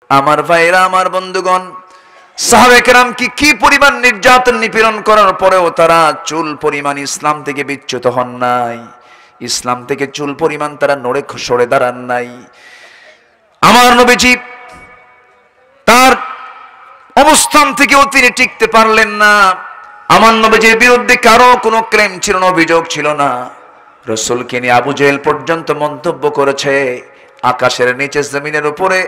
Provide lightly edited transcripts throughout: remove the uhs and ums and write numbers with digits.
আমার ভাইরা, আমার বন্ধুগণ, সাহাবে কেরাম কি পরিমাণ নির্যাতন নিপীড়ন করার পরেও তারা চুল পরিমাণ ইসলাম থেকে বিচ্যুত হন নাই, ইসলাম থেকে চুল পরিমাণ তারা নড়ে সরে দাঁড়ান নাই। আমার নবীজি তার অবস্থান থেকেও তিনি টিকতে পারলেন না। আমার নবীজির বিরুদ্ধে কারো কোনো ক্লেম ছিল না, অভিযোগ ছিল না। রাসূলকে নিয়ে আবু জেহেল পর্যন্ত মন্তব্য করেছে, আকাশের নিচে জমিনের উপরে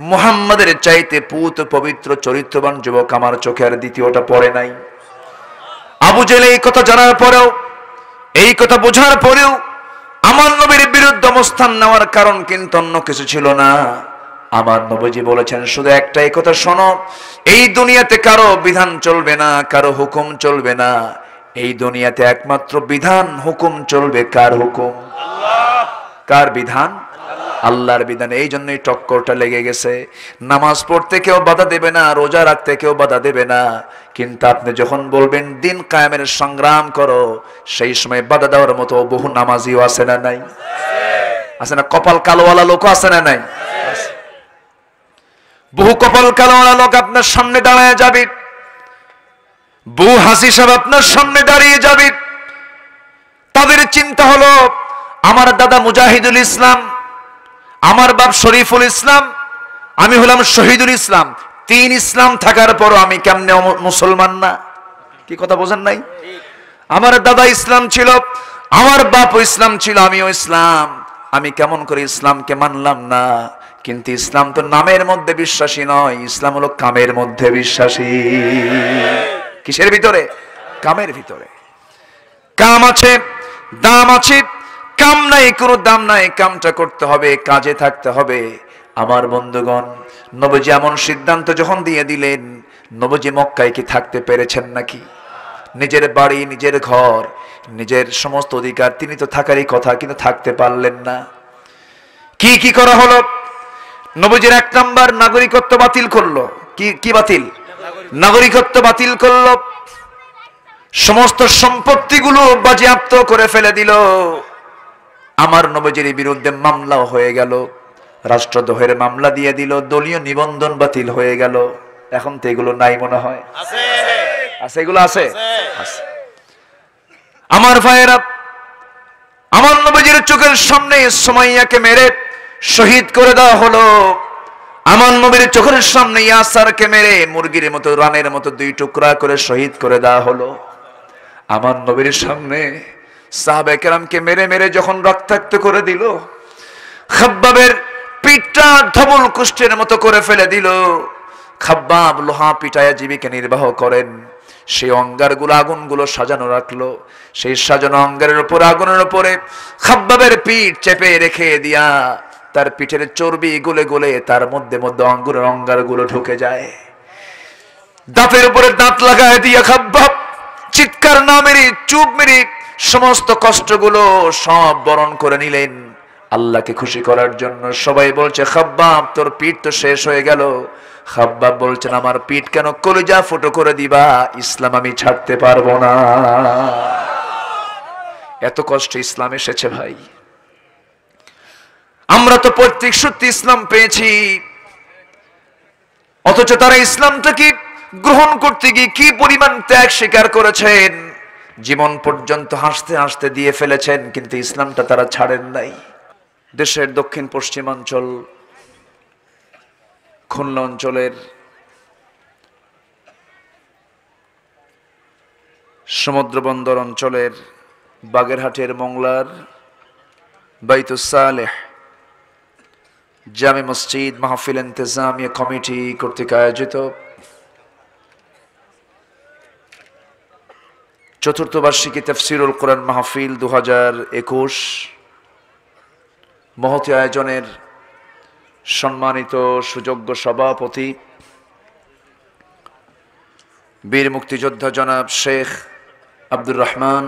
মুহাম্মাদের চাইতে পুত পবিত্র চরিত্রবান যুবক আমার চোখে আর দ্বিতীয়টা পড়ে নাই। আবু জেহেল এই কথা জানার পরেও, এই কথা বোঝার পরেও আমার নবীর বিরুদ্ধে অবস্থান নেওয়ার কারণ কিন্তু অন্য কিছু ছিল না। আমার নবীজি বলেছেন, শুধু একটাই কথা শোনো, এই দুনিয়াতে কারো বিধান চলবে না, কারো হুকুম চলবে না। এই দুনিয়াতে একমাত্র বিধান হুকুম চলবে। কার হুকুম? আল্লাহ। কার বিধান? আল্লাহর বিধান। এই জন্যই টক্করটা লেগে গেছে। নামাজ পড়তে কেউ বাধা দেবে না, রোজা রাখতে কেউ বাধা দেবে না, কিন্তু আপনি যখন বলবেন দিন কায়েমের সংগ্রাম করো, সেই সময় বাধা দেওয়ার মতো বহু নামাজিও আছে না নাই? আছে না? কপাল কালোওয়ালা লোক আছে না নাই? বহু কপাল কালোওয়ালা লোক আপনার সামনে দাঁড়ায় যাবে, বহু হাসি সাহেব আপনার সামনে দাঁড়িয়ে যাবে। তাদের চিন্তা হলো, আমার দাদা মুজাহিদুল ইসলাম, আমার বাপ শরীফুল ইসলাম, আমি হলাম শহীদুল ইসলাম। তিন ইসলাম থাকার পরও আমি কেমনে মুসলমান না? কি কথা বোঝেন নাই? আমার দাদা ইসলাম ছিল, আমার বাপ ইসলাম ছিল, আমিও ইসলাম, আমি কেমন করে ইসলামকে মানলাম না? কিন্তু ইসলাম তো নামের মধ্যে বিশ্বাসী নয়, ইসলাম হলো কামের মধ্যে বিশ্বাসী। কিসের ভিতরে? কামের ভিতরে। কাম আছে, দাম আছে, কাম নাই, কোনো দাম নাই। কামটা করতে হবে, কাজে থাকতে হবে। আমার বন্ধুগণ, নবীজি এমন সিদ্ধান্ত যখন দিয়ে দিলেন, নবীজি মক্কায় কি থাকতে পেরেছেন নাকি? নিজের বাড়ি, নিজের ঘর, নিজের সমস্ত অধিকার, তিনি তো থাকারই কথা, কিন্তু থাকতে পারলেন না। কি কি করা হলো? নবীজির এক নাম্বার নাগরিকত্ব বাতিল করলো। কি বাতিল? নাগরিকত্ব বাতিল করলো। সমস্ত সম্পত্তিগুলো বাজেয়াপ্ত করে ফেলে দিল। আমার নবীজির বিরুদ্ধে মামলাও হয়ে গেল, রাষ্ট্রদ্রোহের মামলা দিয়ে দিল, দলীয় নিবন্ধন বাতিল হয়ে গেল। এখন তো এগুলো নাই মনে হয়? আছে, আছে, এগুলো আছে। আমার ভাইয়েরা, আমার নবীজির চোখের সামনে সুমাইয়াকে মেরে শহীদ করে দেওয়া হলো। আমার নবীর চোখের সামনে ইয়াসারকে মেরে মুরগির মতো, রানের মতো দুই টুকরা করে শহীদ করে দেওয়া হলো। আমার নবীর সামনে সাহাবে কেরামকে মেরে মেরে যখন রক্তাক্ত করে দিল, খাব্বাবের পিঠটা ধবল কুষ্ঠের মতো করে ফেলে দিল। খাব্বাব লোহা পিটায়া জীবিকা নির্বাহ করেন। সেই অঙ্গারগুলো, আগুনগুলো সাজানো রাখলো। সেই সাজানো অঙ্গারের উপর, আগুনের উপরে খাব্বাবের পিঠ চেপে রেখে দিয়া তার পিঠের চর্বি গলে গলে তার মধ্যে মধ্যে অঙ্গুরের অঙ্গারগুলো ঢুকে যায়। দাঁতের উপরে দাঁত লাগায় দিয়া খাব্বাব চিৎকার না মেরে, চুপ মেরে সমস্ত কষ্টগুলো সব বরণ করে নিলেন আল্লাহকে খুশি করার জন্য। সবাই বলছে, খাব্বাব তোর পিঠ তো শেষ হয়ে গেল। খাব্বাব বলছেন, আমার পিঠ কেন, কলিজা ফুটো করে দিবা, ইসলাম আমি ছাড়তে পারবো না। এত কষ্ট ইসলাম এসেছে ভাই। আমরা তো প্রত্যেক সত্যি ইসলাম পেয়েছি, অথচ তারা ইসলামটাকে গ্রহণ করতে গিয়ে কি পরিমাণ ত্যাগ স্বীকার করেছেন, জীবন পর্যন্ত হাসতে হাসতে দিয়ে ফেলেছেন, কিন্তু ইসলামটা তারা ছাড়েন নাই। দেশের দক্ষিণ পশ্চিমাঞ্চল, খুলনা অঞ্চলের সমুদ্র বন্দর অঞ্চলের বাগেরহাটের মংলার বাইতুস সালেহ জামে মসজিদ মাহফিল ইন্তেজামিয়া কমিটি কর্তৃক আয়োজিত চতুর্থ বার্ষিকী তাফসীরুল কোরআন মাহফিল 2021 মহতী আয়োজনের সম্মানিত সুযোগ্য সভাপতি বীর মুক্তিযোদ্ধা জনাব শেখ আব্দুর রহমান,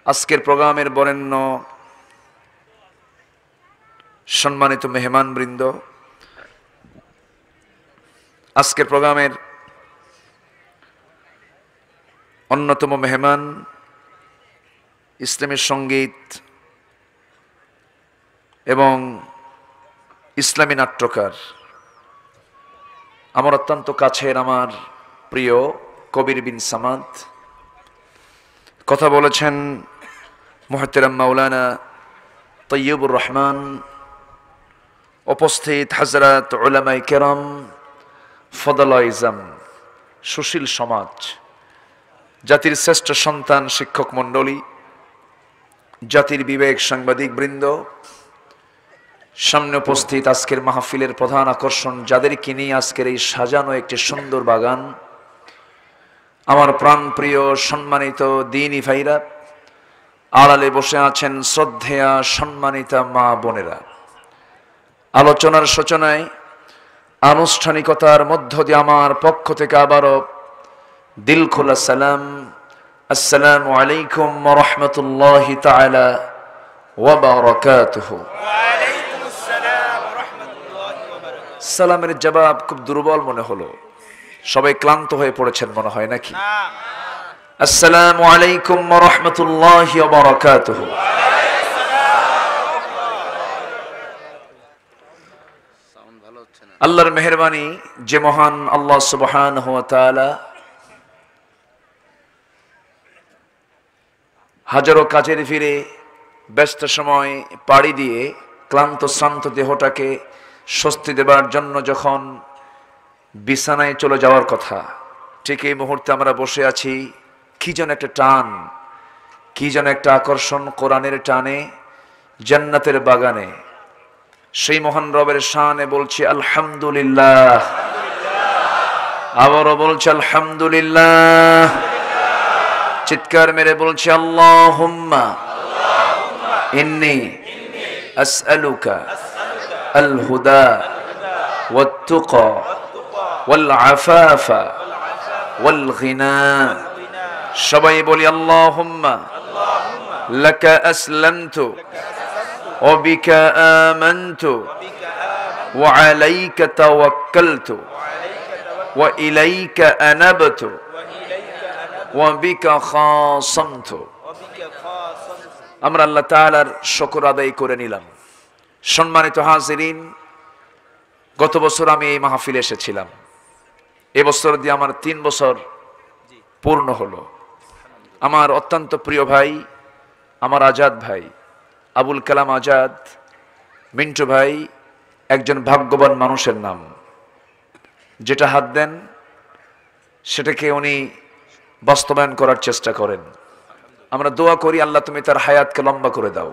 আজকের প্রোগ্রামের বরেণ্য সম্মানিত মেহমান বৃন্দ, আজকের প্রোগ্রামের অন্যতম মেহমান, ইসলামী সঙ্গীত এবং ইসলামী নাট্যকার, আমার অত্যন্ত কাছের, আমার প্রিয় কবির বিন সামাদ। কথা বলেছেন মুহতারাম মাওলানা তৈয়বুর রহমান। উপস্থিত হযরত উলামায়ে কেরাম, ফদলাইজম, সুশীল সমাজ, জাতির শ্রেষ্ঠ সন্তান শিক্ষক মণ্ডলী, জাতির বিবেক সাংবাদিক বৃন্দ, সামনে উপস্থিত আজকের মাহফিলের প্রধান আকর্ষণ, যাদেরকে নিয়ে আজকের এই সাজানো একটি সুন্দর বাগান, আমার প্রাণ প্রিয় সম্মানিত দ্বীনী ভাইরা, আড়ালে বসে আছেন শ্রদ্ধেয়া সম্মানিতা মা বোনেরা। আলোচনার সূচনায় আনুষ্ঠানিকতার মধ্য দিয়ে আমার পক্ষ থেকে আবারও দিল খোলা সালাম, আসসালামু আলাইকুম ওয়া রাহমাতুল্লাহি তাআলা ওয়া বারাকাতুহু। সালামের জবাব খুব দুর্বল মনে হলো, সবাই ক্লান্ত হয়ে পড়েছেন মনে হয় নাকি? আসসালামু আলাইকুম ওয়া রাহমাতুল্লাহি ওয়া বারাকাতুহু। আল্লাহর মেহেরবানি, যে মহান আল্লাহ সুবহানাহু ওয়া তাআলা হাজারো কাজের ভিড়ে ব্যস্ত সময় পাড়ি দিয়ে ক্লান্ত শ্রান্ত দেহটাকে স্বস্তি দেবার জন্য যখন বিছানায় চলে যাওয়ার কথা, ঠিক এই মুহূর্তে আমরা বসে আছি। কি যেন একটা টান, কি যেন একটা আকর্ষণ কোরআনের টানে জান্নাতের বাগানে। সেই মহান রবের শানে বলছি আলহামদুলিল্লাহ, আবারও বলছি আলহামদুলিল্লাহ, চিৎকার মেরে বলছি আল্লাহুম্মা ইন্নী আসআলুকা আল হুদা ওয়াত তুকা ওয়াল আফাফা ওয়াল গিনা। সবাই বলি আল্লাহুম্মা লাকা আসলামতু ওয়া বিকা আমানতু ওয়া আলাইকা তাওয়াক্কালতু ওয়া ইলাইকা আনাবতু ওয়া বিকা খাসামতু। আমরা আল্লাহ তাআলার শুকর আদায় করে নিলাম। সম্মানিত হাজিরিন, গত বছর আমি এই মাহফিলে এসেছিলাম। এবছর দিয়ে আমার 3 বছর পূর্ণ হলো। আমার অত্যন্ত প্রিয় ভাই, আমার আজাদ ভাই, আবুল কালাম আজাদ, মিন্টু ভাই একজন ভাগ্যবান মানুষের নাম। যেটা হাত দেন সেটাকে উনি বাস্তবায়ন করার চেষ্টা করেন। আমরা দোয়া করি, আল্লাহ তুমি তার হায়াতকে লম্বা করে দাও,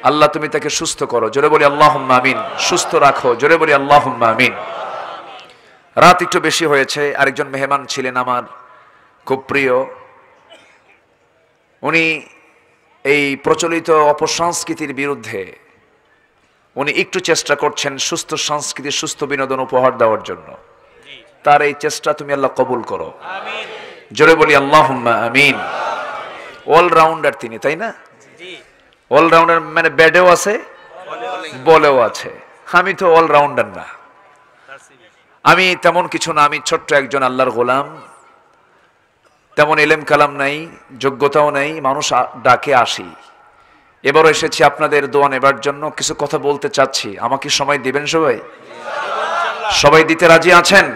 আল্লাহ তুমি তাকে সুস্থ করো। জোরে বলি আল্লাহুম্মা আমিন। সুস্থ রাখো, জোরে বলি আল্লাহুম্মা আমিন। রাত একটু বেশি হয়েছে। আরেকজন মেহমান ছিলেন আমার খুব প্রিয়। উনি এই প্রচলিত অপসংস্কৃতির বিরুদ্ধে উনি একটু চেষ্টা করছেন সুস্থ সংস্কৃতি, সুস্থ বিনোদন উপহার দেওয়ার জন্য। তার এই চেষ্টা তুমি আল্লাহ কবুল করো, জোরে বলি আল্লাহুম্মা আমিন। অলরাউন্ডার তিনি, তাই না? অলরাউন্ডার মানে ব্যাটেও আছে, বলেও আছে। আমি তো অলরাউন্ডার না, আমি তেমন কিছু না। আমি ছোট্ট একজন আল্লাহর গোলাম, তেমন এলেম কালাম নাই, যোগ্যতাও নাই, মানুষ ডাকে আসি। এবারও এসেছি আপনাদের দোয়া নেবার জন্য। কিছু কথা বলতে চাচ্ছি, আমাকে সময় দিবেন সবাই? সবাই দিতে রাজি আছেন?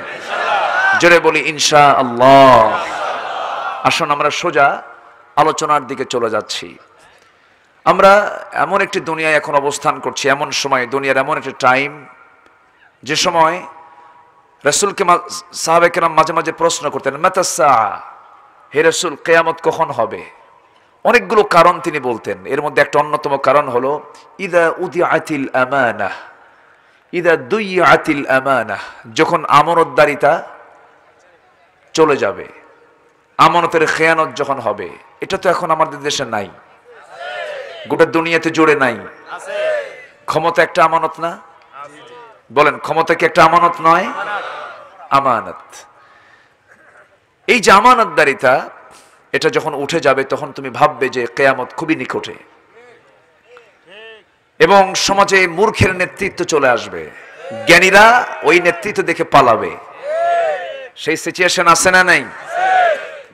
জোরে বলি ইনশাআল্লাহ। আসুন আমরা সোজা আলোচনার দিকে চলে যাচ্ছি। আমরা এমন একটি দুনিয়ায় এখন অবস্থান করছি, এমন সময়, দুনিয়ার এমন একটা টাইম, যে সময় রাসূলকে সাহাবায়ে কেরাম মাঝে মাঝে প্রশ্ন করতেন, মাতা সাআ, হে রাসূল কিয়ামত কখন হবে? অনেকগুলো কারণ তিনি বলতেন। এর মধ্যে একটা অন্যতম কারণ হলো ইদা উদিআতিল আমানাহ, ইদা দুইআতিল আমানাহ, যখন আমানতদারিতা চলে যাবে, আমানতের খেয়ানত যখন হবে। এটা তো এখন আমাদের দেশে নাই, গোটা দুনিয়াতে জুড়ে নাই। ক্ষমতা একটা আমানত না? বলেন, ক্ষমতা কি একটা আমানত নয়? আমানত। এই যে আমানতদারিতা, এটা যখন উঠে যাবে তখন তুমি ভাববে যে কিয়ামত খুবই নিকটে, এবং সমাজে মূর্খের নেতৃত্ব চলে আসবে, জ্ঞানীরা ওই নেতৃত্ব দেখে পালাবে। সেই সিচুয়েশন আছে না নাই?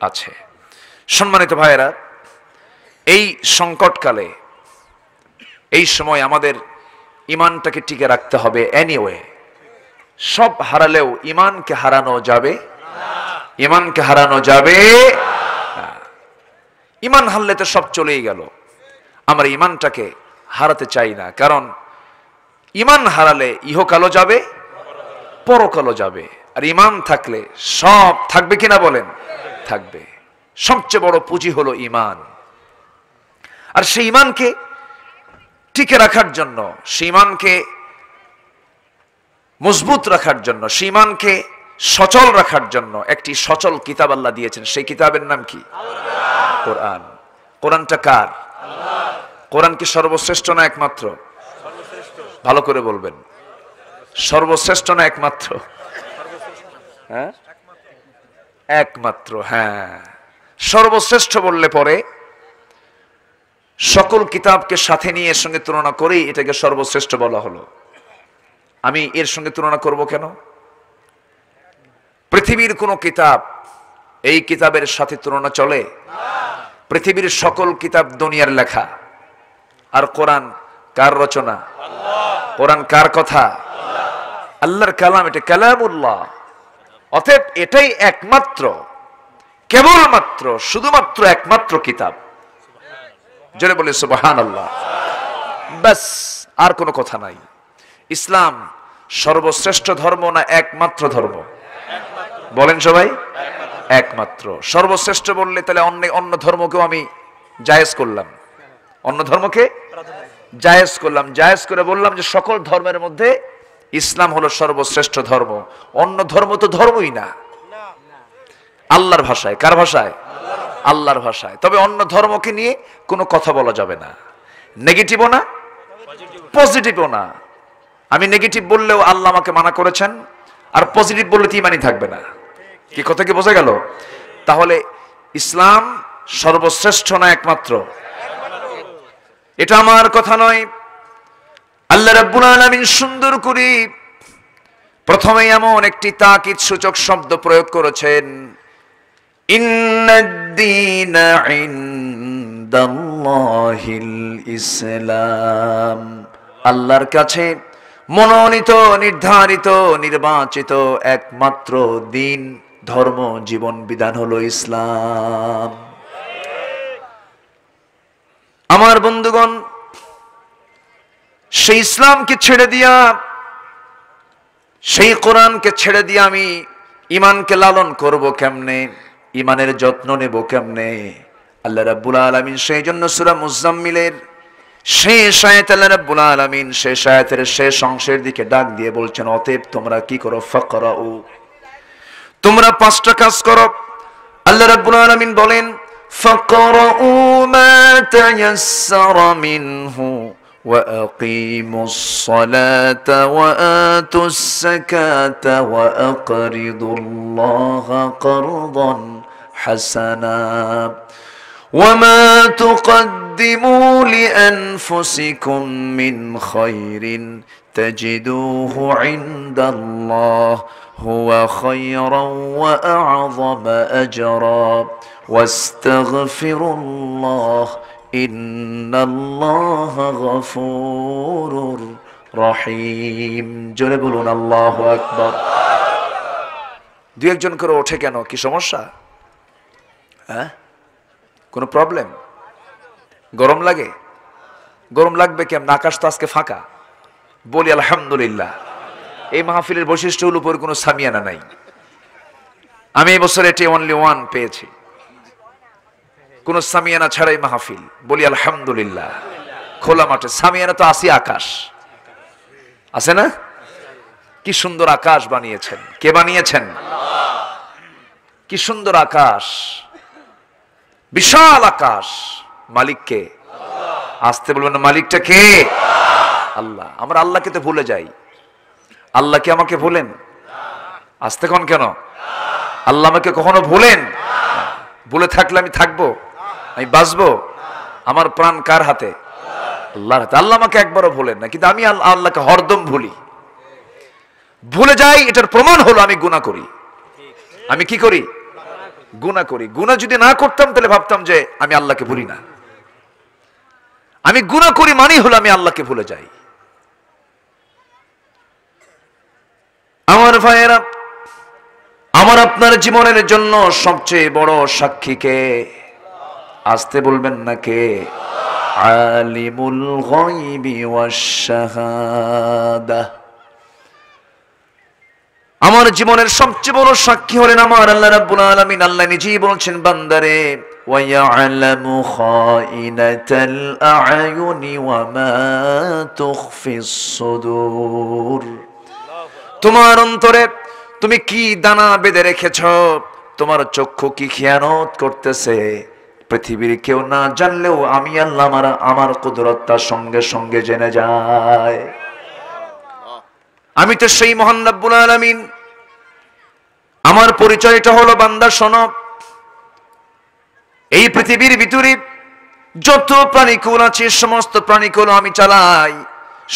আছে। সম্মানিত ভাইয়েরা, এই সংকটকালে, এই সময় আমাদের ইমানটাকে টিকে রাখতে হবে এনিওয়ে। সব হারালেও ইমানকে হারানো যাবে, ইমানকে হারানো যাবে না। ইমান হারলে তো সব চলেই গেল। আমরা ইমানটাকে হারাতে চাই না, কারণ ইমান হারালে ইহকালও যাবে, পরকালও যাবে। আর ইমান থাকলে সব থাকবে কিনা বলেন? থাকবে। সবচেয়ে বড় পুঁজি হলো ইমান। আর সেই ইমানকে টিকে রাখার জন্য, সেই ইমানকে মজবুত রাখার জন্য, সেই ইমানকে সচল রাখার জন্য একটি সচল কিতাব আল্লাহ দিয়েছেন। সেই কিতাবের নাম কি? কোরআন। কোরআনটা কার? কোরআন কি সর্বশ্রেষ্ঠ না একমাত্র? ভালো করে বলবেন। সর্বশ্রেষ্ঠ না একমাত্র? হ্যাঁ, একমাত্র। হ্যাঁ, সর্বশ্রেষ্ঠ বললে পরে সকল কিতাবকে সাথে নিয়ে এর সঙ্গে তুলনা করেই এটাকে সর্বশ্রেষ্ঠ বলা হলো। আমি এর সঙ্গে তুলনা করব কেন? পৃথিবীর কোন কিতাব এই কিতাবের সাথে তুলনা চলে? পৃথিবীর সকল কিতাব দুনিয়ার লেখা, আর কোরআন কার রচনা? কোরআন কার কথা? আল্লাহর কালাম। এটা কালামুল্লাহ। অতএব এটাই একমাত্র, কেবলমাত্র, শুধুমাত্র একমাত্র কিতাব। জোরে বলে সুবহানাল্লাহ। বাস, আর কোনো কথা নাই। ইসলাম সর্বশ্রেষ্ঠ ধর্ম না একমাত্র ধর্ম? বলেন সবাই। একমাত্র। সর্বশ্রেষ্ঠ বললে তাহলে অন্য ধর্মকেও আমি জায়েজ করলাম, অন্য ধর্মকে জায়েজ করলাম। জায়েজ করে বললাম যে সকল ধর্মের মধ্যে ইসলাম হলো সর্বশ্রেষ্ঠ ধর্ম। অন্য ধর্ম তো ধর্মই না। আল্লাহর ভাষায়। কার ভাষায়? আল্লাহর ভাষায়। তবে অন্য ধর্মকে নিয়ে কোনো কথা বলা যাবে না। নেগেটিভও না, পজিটিভও না। আমি নেগেটিভ বললেও আল্লাহ আমাকে মানা করেছেন, আর পজিটিভ বললে তো ইমানই থাকবে না। কি কথা কি বোঝা গেল? তাহলে ইসলাম সর্বশ্রেষ্ঠ না একমাত্র? এটা আমার কথা নয়, আল্লাহ রাব্বুল আলামিন সুন্দর করে প্রথমে এমন একটি তাকিদ সূচক শব্দ প্রয়োগ করেছেন, ইন্নাদ-দীনা ইনদাল্লাহিল ইসলাম। আল্লাহর কাছে মনোনীত, নির্ধারিত, নির্বাচিত একমাত্র দিন, ধর্ম, জীবন বিধান হলো ইসলাম। আমার বন্ধুগণ, সেই ইসলামকে ছেড়ে দিয়া, সেই কোরআনকে ছেড়ে দিয়া আমি ইমানকে লালন করব কেমনে? ইমানের যত্ন নেব কেমনে? আল্লাহ রাব্বুল আলামিন সেই জন্য সূরা মুজাম্মিলের শেষ আয়াতে আল্লাহ রাব্বুল আলামিন শেষ আয়াতের শেষ অংশের দিকে ডাক দিয়ে বলছেন, অতএব তোমরা কি করো? ফাকরাউ, তোমরা পাঁচটা কাজ করো। আল্লাহ রাব্বুল আলামিন বলেন, ফাকরাউ মা তায়াসসারা মিনহু ওয়া আকিমুস সালাতা ওয়া আতুস যাকাতা ওয়া আকরিদুল্লাহা কারদান হাসানা وما تقدموا لأنفسكم من خير تجدوه عند الله هو خيرا وأعظم أجرا واستغفروا الله إن الله غفور رحيم। জোরে বলুন আল্লাহু আকবার। দুই একজন করে ওঠে কেন? কি সমস্যা? হ্যাঁ, কোনো প্রবলেম? গরম লাগে? গরম লাগবে কেমন? আকাশ তো আজকে ফাঁকা। বলি আলহামদুলিল্লাহ। এই মাহফিলের বৈশিষ্ট্য হল উপর কোনো সামিয়ানা নাই। আমি এই বছর এটি অনলি ওয়ান পেয়েছি, কোনো সামিয়ানা ছাড়াই মাহফিল। বলি আলহামদুলিল্লাহ। খোলা মাঠে সামিয়ানা তো আসি, আকাশ আছে না? কি সুন্দর আকাশ বানিয়েছেন। কে বানিয়েছেন? কি সুন্দর আকাশ, বিশাল আকাশ। মালিক কে? আসতে বলবেন না, মালিকটা কে? আল্লাহ। আমরা আল্লাহকে তো ভুলে যাই। আল্লাহ কি আমাকে ভুলেন? আসতে কোন কেন? আল্লাহ আমাকে কখনো ভুলেন? ভুলে থাকলে আমি থাকবো, আমি বাঁচবো? আমার প্রাণ কার হাতে? আল্লাহর হাতে। আল্লাহ আমাকে একবারও ভুলেন না, কিন্তু আমি আল্লাহকে হরদম ভুলি, ভুলে যাই। এটার প্রমাণ হলো আমি গুনাহ করি। আমি কি করি? গুনাহ করি। গুনাহ যদি না করতাম তাহলে ভাবতাম যে আমি আল্লাহকে ভুলি না। আমি গুনাহ করি মানেই হলো আমি আল্লাহকে ভুলে যাই। ভাইয়েরা, আমার আপনার জীবনের জন্য সবচেয়ে বড় সাক্ষী কে? আসতে বলবেন না কে? আলিমুল গায়বি ওয়াশ শাহাদা। আমার জীবনের সবচেয়ে বড় সাক্ষী হলেন আমার আল্লাহ রাব্বুল আলামিন। আল্লাহ নিজেই বলছেন, বান্দারে ওয়া ইয়ালামু খাইনাতাল আ'য়ুনি ওয়া মা তুখফিস সুদূর। তোমার অন্তরে তুমি কি দানা বেঁধে রেখেছো, তোমার চক্ষু কি খেয়ানত করতেছে, পৃথিবীর কেউ না জানলেও আমি আল্লাহ আমার কুদরতটা সঙ্গে সঙ্গে জেনে যায়। আমি তো সেই মহান রব্বুল আলামিন। আমার পরিচয়টা হলো, বান্দা শোনো, এই পৃথিবীর ভিতরে যত প্রাণীকুল আছে সমস্ত প্রাণীকুল আমি চালাই,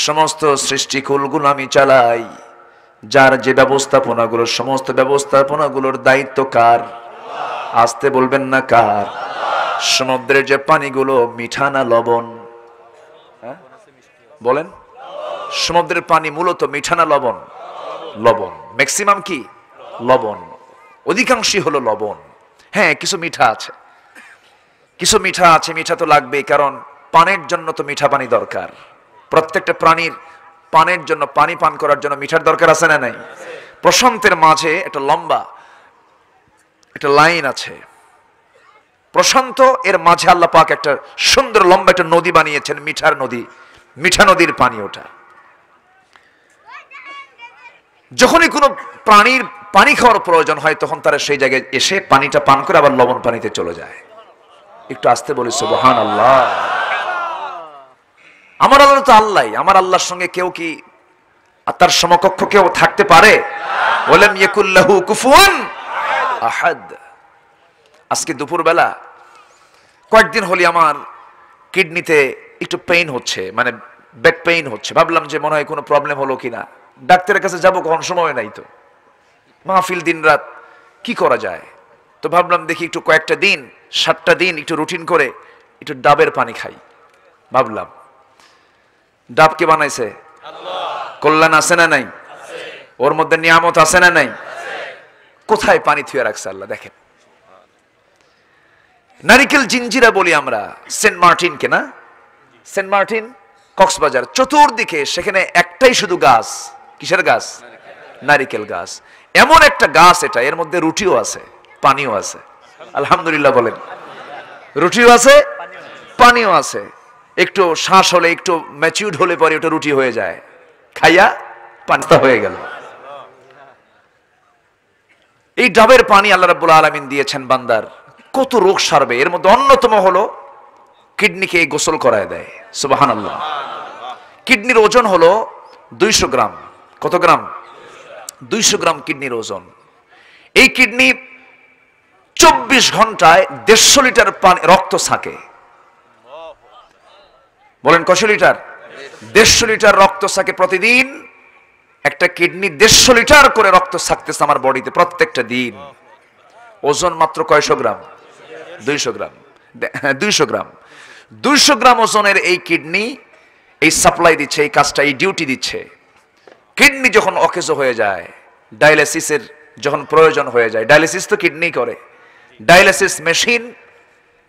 সমস্ত সৃষ্টিকুলগুলো আমি চালাই। যার যে ব্যবস্থাপনাগুলো, সমস্ত ব্যবস্থাপনাগুলোর দায়িত্ব কার? আসতে বলবেন না কার? সমুদ্রের যে পানিগুলো মিঠা না লবণ? বলেন, সমুদ্রের পানি মূলত মিঠা না লবণ? লবণ। ম্যাক্সিমাম কি? লবণ। অধিকাংশই হলো লবণ। হ্যাঁ, কিছু মিঠা আছে, কিছু মিঠা আছে, মিঠা তো লাগবেই, কারণ পানের জন্য তো মিঠা পানি দরকার। প্রত্যেকটা প্রাণীর পানের জন্য, পানি পান করার জন্য মিঠার দরকার আছে না নাই? প্রশান্তের মাঝে একটা লম্বা একটা লাইন আছে, প্রশান্ত, এর মাঝে আল্লাহ পাক একটা সুন্দর লম্বা একটা নদী বানিয়েছেন, মিঠার নদী, মিঠা নদীর পানি ওটা। যখনই কোনো প্রাণীর পানি খাওয়ার প্রয়োজন হয় তখন তারা সেই জায়গায় এসে পানিটা পান করে আবার লবণ পানিতে চলে যায়। একটু আসতে বলি সুবহানাল্লাহ। আমার আল্লাহ তো আল্লাহ, আমার আল্লাহর সঙ্গে কেউ কি তার সমকক্ষ কেউ থাকতে পারে? ওয়ালাম ইয়াকুল লাহু কুফুয়ান আহাদ। আজকে দুপুরবেলা কয়েকদিন হলি আমার কিডনিতে একটু পেইন হচ্ছে, মানে ব্যাক পেইন হচ্ছে। ভাবলাম যে মনে হয় কোনো প্রবলেম হলো কিনা, ডাক্তারের কাছে যাবো, কখন সময় নাই তো, মাহফিল দিন রাত, কি করা যায়? তো ভাবলাম দেখি একটু কয়েকটা দিন, 7টা দিন একটু রুটিন করে একটু ডাবের পানি খাই। ভাবলাম, ডাব কে বানাইছে? কল্যাণ আছে না নাই? ওর মধ্যে নিয়ামত আছে না নাই? কোথায় পানি থুয়ে রাখছে আল্লাহ, দেখেন। নারিকেল জিঞ্জিরা বলি আমরা সেন্ট মার্টিনকে, না? সেন্ট মার্টিন কক্সবাজার, চতুর্দিকে সেখানে একটাই শুধু গাছ। কিসের গাছ? নারিকেল গাছ। এমন একটা গাছ এটা, এর মধ্যে রুটিও আছে, পানিও আছে। আলহামদুলিল্লাহ বলেন। রুটিও আছে, পানিও আছে। একটু শ্বাস হলে, একটু ম্যাচিউরড হলে পরে ওটা রুটি হয়ে যায়, খাইয়া পানিটা হয়ে গেল। এই ডাবের পানি আল্লাহ রাব্বুল আলামিন দিয়েছেন বান্দার, কত রোগ সারবে। এর মধ্যে অন্যতম হলো কিডনিকে গোসল করায় দেয়। সুবহানাল্লাহ। কিডনির ওজন হলো 200 গ্রাম। কত গ্রাম? 200 গ্রাম কিডনির ওজন। এই কিডনি 24 ঘন্টায় 150 লিটার পানি রক্ত ছাকে। বলেন কয়শো লিটার? 150 লিটার রক্ত ছাকে প্রতিদিন। একটা কিডনি 150 লিটার করে রক্ত ছাকতেছে আমার বডিতে প্রত্যেকটা দিন। ওজন মাত্র কয়শো গ্রাম? 200 গ্রাম। 200 গ্রাম। 200 গ্রাম ওজনের এই কিডনি এই সাপ্লাই দিচ্ছে, এই কাজটা, এই ডিউটি দিচ্ছে। কিডনি যখন অকেজো হয়ে যায়, ডায়ালিসিসের যখন প্রয়োজন হয়ে যায়, ডায়ালিসিস তো কিডনি করে, ডায়ালিসিস মেশিন,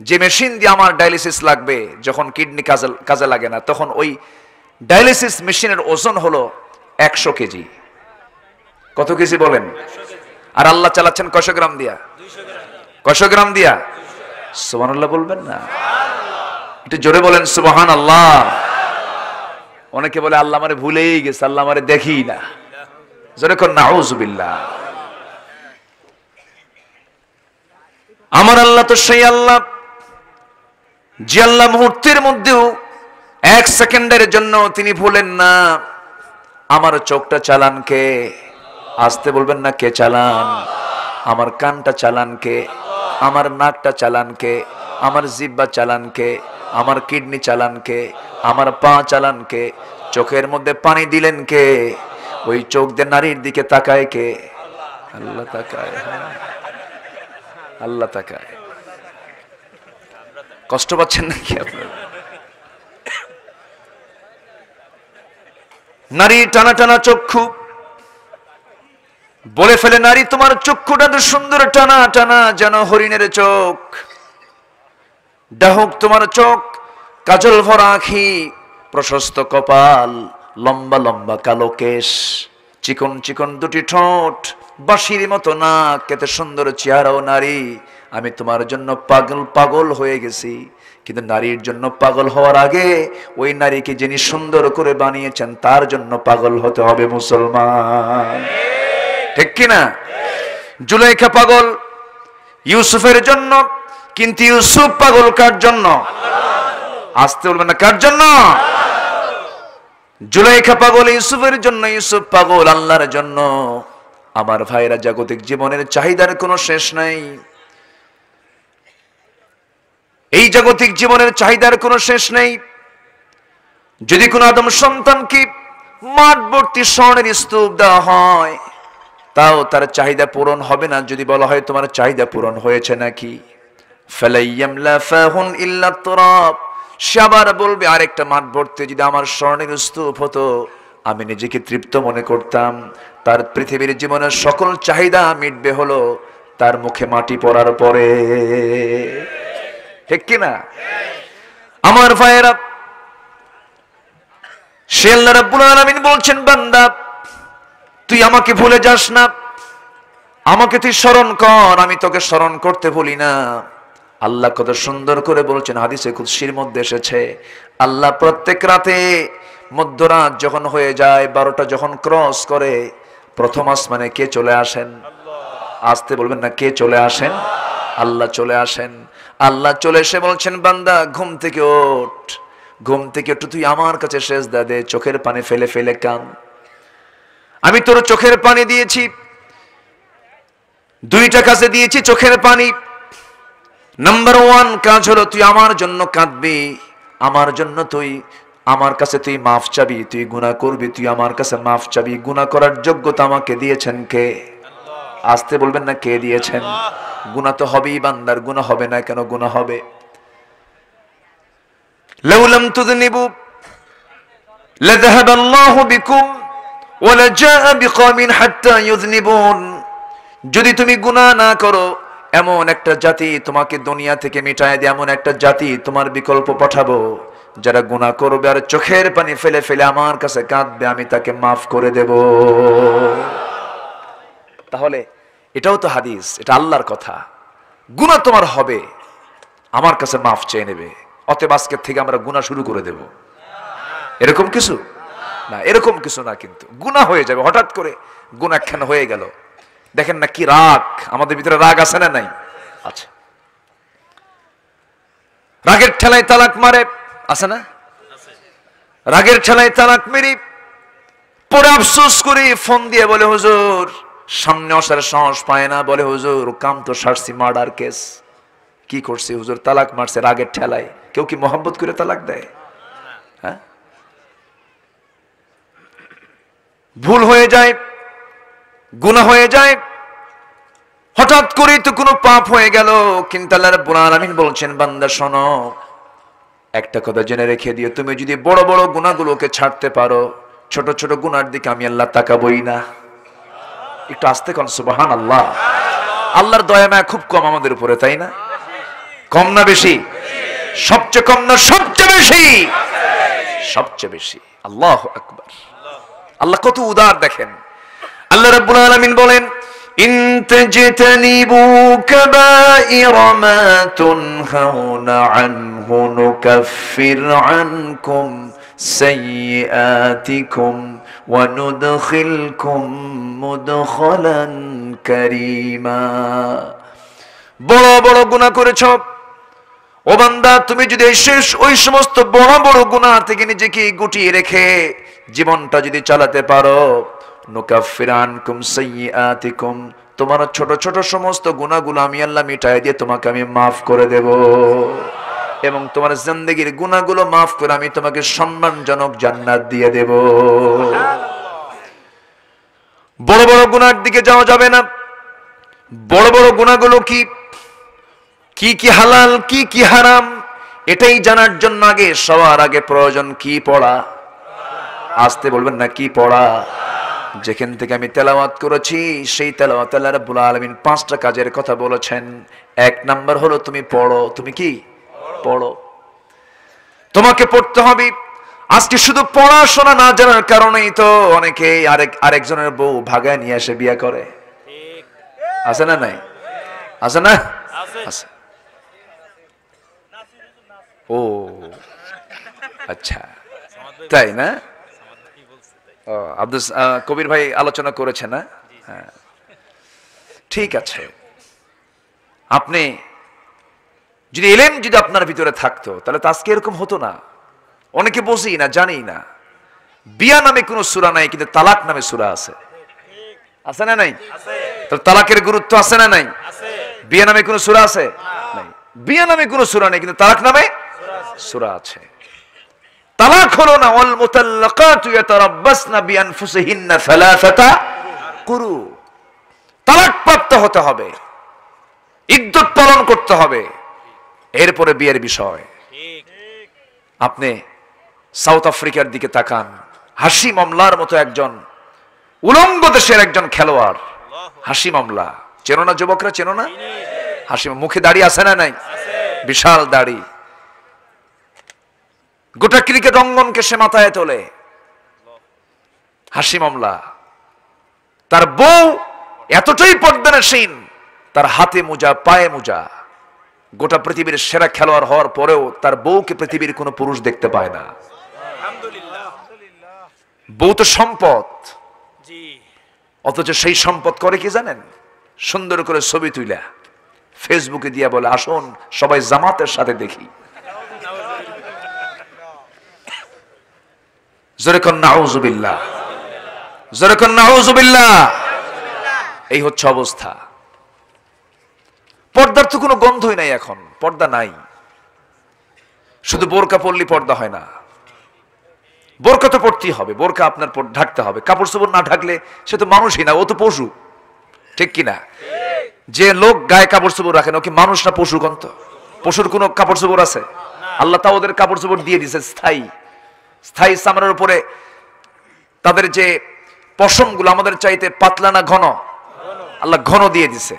যে মেশিন দিয়ে আমার ডায়ালিসিস লাগবে, যখন কিডনি কাজে লাগে না, তখন ওই ডায়ালিসিস মেশিনের ওজন হলো 100 কেজি। কত কেজি বলেন? আর আল্লাহ চালাচ্ছেন কয়শো গ্রাম দিয়া? কয়শো গ্রাম দিয়া? সুবহানাল্লাহ বলবেন না? একটু জোরে বলেন সুবহানাল্লাহ। অনেকে বলে আল্লাহ আমারে ভুলেই গেছে, আল্লাহ আমারে দেখি না। জোরে কর নাউযুবিল্লাহ। আমার আল্লাহ তো সেই আল্লাহ যে আল্লাহ মুহূর্তের মধ্যেও 1 সেকেন্ডের জন্য তিনি ভুলেন না। আমার চোখটা চালান কে? আসতে বলবেন না কে চালান? আমার কানটা চালান কে? আমার নাকটা চালান কে? আমার জিহ্বা চালান কে? আমার কিডনি চালান কে? আমার পা চালান কে? চোখের মধ্যে পানি দিলেন কে? ওই চোখ দিয়ে নারীর দিকে তাকায় কে? আল্লাহ তাকায়। আল্লাহ তাকায়। কষ্ট পাচ্ছেন নাকি আপনারা? নারী টানা টানা চক্ষু, বলে ফেলে, নারী তোমার চক্ষুটা তো সুন্দর, টানা টানা যেন হরিণের চোখ। ডাহুক তোমার চোখ, কাজল ভরা আঁখি, প্রশস্ত কপাল, লম্বা লম্বা কালো কেশ, চিকন চিকন দুটি ঠোঁট, বাঁশির মতো নাক, এত সুন্দর চেহারাও নারী। আমি তোমার জন্য পাগল পাগল হয়ে গেছি। কিন্তু নারীর জন্য পাগল হওয়ার আগে ওই নারীকে যিনি সুন্দর করে বানিয়েছেন তার জন্য পাগল হতে হবে মুসলমান, ঠিক কিনা? জুলাইখা পাগল ইউসুফের জন্য, কিন্তু ইউসুফ পাগল কার জন্য? আসতে বলবেন না, কার জন্য? জুলাইখা পাগল ইউসুফের জন্য, ইউসুফ পাগল আল্লাহর জন্য। আমার ভাইরা, জাগতিক জীবনের চাহিদার কোনো শেষ নাই। এই জাগতিক জীবনের চাহিদার কোনো শেষ নেই। যদি কোনো আদম সন্তানকে মাঠ ভর্তি স্বর্ণের স্তূপ দেওয়া হয়, তাও তার চাহিদা পূরণ হবে না যদি বলা হয় তোমার চাহিদা পূরণ হয়েছে নাকি। ফালাইয়ামলা ফাহুন ইল্লা তুরাব, সে আবার বলবে আরেকটা মাঠ ভর্তি যদি আমার স্বর্ণের স্তূপ হতো, আমি নিজেকে তৃপ্ত মনে করতাম। তার পৃথিবীর জীবনের সকল চাহিদা মিটবে হলো তার মুখে মাটি পড়ার পরে, ঠিক কিনা? আমার ভাইয়েরা, সে আল্লাহ রাব্বুল আলামিন বলছেন, বান্দা তুই আমাকে ভুলে যাস না, আমাকে তুই স্মরণ কর, আমি তোকে স্মরণ করতে ভুলি না। আল্লাহ কত সুন্দর করে বলছেন, হাদিসে কুদসির মধ্যে এসেছে, আল্লাহ প্রত্যেক রাতে মধ্যরাত যখন হয়ে যায়, 12টা যখন ক্রস করে, প্রথম আসমানে কে চলে আসেন? আসতে বলবেন না, কে চলে আসেন? আল্লাহ চলে আসেন। আল্লাহ চলে এসে বলছেন, বান্দা ঘুম থেকে ওঠ, ঘুম থেকে একটু তুই আমার কাছে সেজদা দে, চোখের পানি ফেলে ফেলে কান। আমি তোর চোখের পানি দিয়েছি, দুইটা কাজে দিয়েছি চোখের পানি। নাম্বার 1 কাজ হলো তুই আমার জন্য কাঁদবি, আমার জন্য তুই আমার কাছে তুই মাফ চাবি, তুই গুনাহ করবি, তুই আমার কাছে মাফ চাবি। গুনাহ করার যোগ্যতা আমাকে দিয়েছেন কে? আসতে বলবেন না, কে দিয়েছেন? গুনাহ তো হবেই বান্দার, গুনাহ হবে না কেন? গুনাহ হবে। লাউলাম তুযনিবু লাযাহাবাল্লাহু বিকুম ওয়া লাজাআ বিকওমিন হাত্তা ইউযনিবুন, যদি তুমি গুনাহ না করো, এমন একটা জাতি তোমাকে দুনিয়া থেকে মিটায় দিয়ে এমন একটা জাতি তোমার বিকল্প পাঠাবো যারা গুনাহ করবে আর চোখের পানি ফেলে ফেলে আমার কাছে কাঁদবে, আমি তাকে মাফ করে দেব। তাহলে এটাও তো হাদিস, এটা আল্লাহর কথা। গুনাহ তোমার হবে, আমার কাছে মাফ চেয়ে নেবে, অতএব আজকের থেকে আমরা গুনাহ শুরু করে দেব, এরকম কিছু না, এরকম কিছু না। কিন্তু গুনাহ হয়ে যাবে হঠাৎ করে, গুনাহ কেন হয়ে গেল? দেখেন না কি রাগ, আমাদের ভিতরে রাগ আছে না নাই? আছে। রাগের ঠেলায় তালাক মারে, আছে না? রাগের ঠেলায় তালাক মেরি পরে আফসোস করে ফোন দিয়ে বলে, হুজুর সামনে আসার সাহস পায় না, বলে হুজুর কাম তো সারছি, মার্ডার কেস। কি করছে হুজুর? তালাক মারছে রাগের ঠেলায়। কেউ কি মহব্বত করে তালাক দেয়? হ্যাঁ, ভুল হয়ে যায়, গুনাহ হয়ে যায়, হঠাৎ করে তো কোনো পাপ হয়ে গেল। কিন্তু আল্লাহ রাব্বুল আলামিন বলছেন, বান্দা শোনো, একটা কথা জেনে রেখে দিও, তুমি যদি বড় বড় গুনাহগুলোকে ছাড়তে পারো, ছোট ছোট গুনার দিকে আমি আল্লাহ তাকাবই না। একটু আস্তে কোন সুবহানাল্লাহ। আল্লাহর দয়া মায়া খুব কম আমাদের উপরে, তাই না? কম না বেশি? সবচেয়ে কম না সবচেয়ে বেশি? সবচেয়ে বেশি। আল্লাহু আকবার। আল্লাহ কত উদার দেখেন। আল্লাহ রাব্বুল আলামিন বলেন, ইন তাজতানিবু কাবাইরা মা তুনহাউনা আনহু নুকাফির আনকুম সাইয়্যাতিকুম ওয়া নুদখিলকুম মুদখালান কারীমা। বড় বড় গুনাহ করেছো ও বান্দা, তুমি যদি ওই সমস্ত বড় বড় গুনাহ থেকে নিজেকে গুটিয়ে রেখে জীবনটা যদি চালাতে পারো, নুকাফির আনকুম সাইয়্যাতিকুম, তোমার ছোট ছোট সমস্ত গুনাহগুলো আমি আল্লাহ মিটাই দিয়ে তোমাকে আমি মাফ করে দেব, এবং তোমার জিন্দেগীর গুনাহগুলো মাফ করে আমি তোমাকে সম্মানজনক জান্নাত দিয়ে দেব। বড় বড় গুনাহের দিকে যাওয়া যাবে না। বড় বড় গুনাহগুলো কি কি কি হালাল, কি কি হারাম, এটাই জানার জন্য আগে সবার আগে প্রয়োজন কি পড়া? আসতে বলবেন না, কি পড়া? যেখান থেকে আমি তেলাওয়াত করেছি সেই তেলাওয়াত আল্লাহ রাব্বুল আলামিন 5টা কাজের কথা বলেছেন। 1 নাম্বার হলো তুমি পড়ো। তুমি কি পড়ো, তোমাকে পড়তে হবে। আজকে শুধু পড়াশোনা না জানার কারণেই তো অনেকে আরেকজনের বউ ভাগায় নিয়ে এসে বিয়ে করে। আছে না নাই? আছে না? আছে। ও আচ্ছা, তাই না? আব্দুল কবির ভাই আলোচনা করেছে না? হ্যাঁ, ঠিক আছে। আপনি যদি ইলম যদি আপনার ভিতরে থাকতো তাহলে তো আজকে এরকম হতো না। অনেকে বুঝি না, জানি না। বিয়া নামে কোনো সূরা নাই, কিন্তু তালাক নামে সূরা আছে। আছে না নাই? তো তালাকের গুরুত্ব আছে না নাই? বিয়া নামে কোনো সূরা আছে? নাই। বিয়া নামে কোনো সূরা নেই, কিন্তু তালাক নামে সূরা আছে। তালাক হলো না ওয়াল মুতাল্লাকাতু ইয়াতারাব্বাসনা বিআনফুসিহিন্না সালাসাতা কুরু। তালাক প্রাপ্ত হতে হবে, ইদ্যত পালন করতে হবে, এরপরে বিয়ের বিষয়। আপনি সাউথ আফ্রিকার দিকে তাকান, হাশিম আমলার মতো একজন উলঙ্গ দেশের একজন খেলোয়াড়, হাশিম আমলা। চেনো না যুবকরা? চেনো না? হাশিম মুখে দাড়ি আছে না নাই? বিশাল দাড়ি। গোটা ক্রিকেট অঙ্গনকে সে মাথায় তোলে, হাশিম আমলা। তার বউ এতটাই পর্দানসীন, তার হাতে মোজা, পায়ে মোজা। গোটা পৃথিবীর সেরা খেলোয়াড় হওয়ার পরেও তার বউকে পৃথিবীর কোনো পুরুষ দেখতে পায় না। বউ তো সম্পদ, অথচ সেই সম্পদ করে কি জানেন? সুন্দর করে ছবি তুইলা ফেসবুকে দিয়া বলে, আসুন সবাই জামাতের সাথে দেখি। জোরে কোন নাউযুবিল্লাহ, জোরে কোন নাউযুবিল্লাহ। এই হচ্ছে অবস্থা। পর্দার তো কোনো গন্ধই নাই এখন, পর্দা নাই। শুধু বোরকা পরলে পর্দা হয় না, বোরকা তো পড়তেই হবে, বোরকা আপনার ঢাকতে হবে। কাপড় চোপড় না ঢাকলে সে তো মানুষই না, ও তো পশু, ঠিক কিনা? যে লোক গায়ে কাপড় চোপড় রাখে না, ওকে মানুষ না পশু? কন্ত পশুর কোনো কাপড় চোপড় আছে? আল্লাহ তা ওদের কাপড় চোপড় দিয়ে দিয়েছে স্থায়ী, স্থায়ী চামড়ার উপরে। তাদের যে পশমগুলো আমাদের চাইতে পাতলা না ঘন, আল্লাহ ঘন দিয়ে দিছে।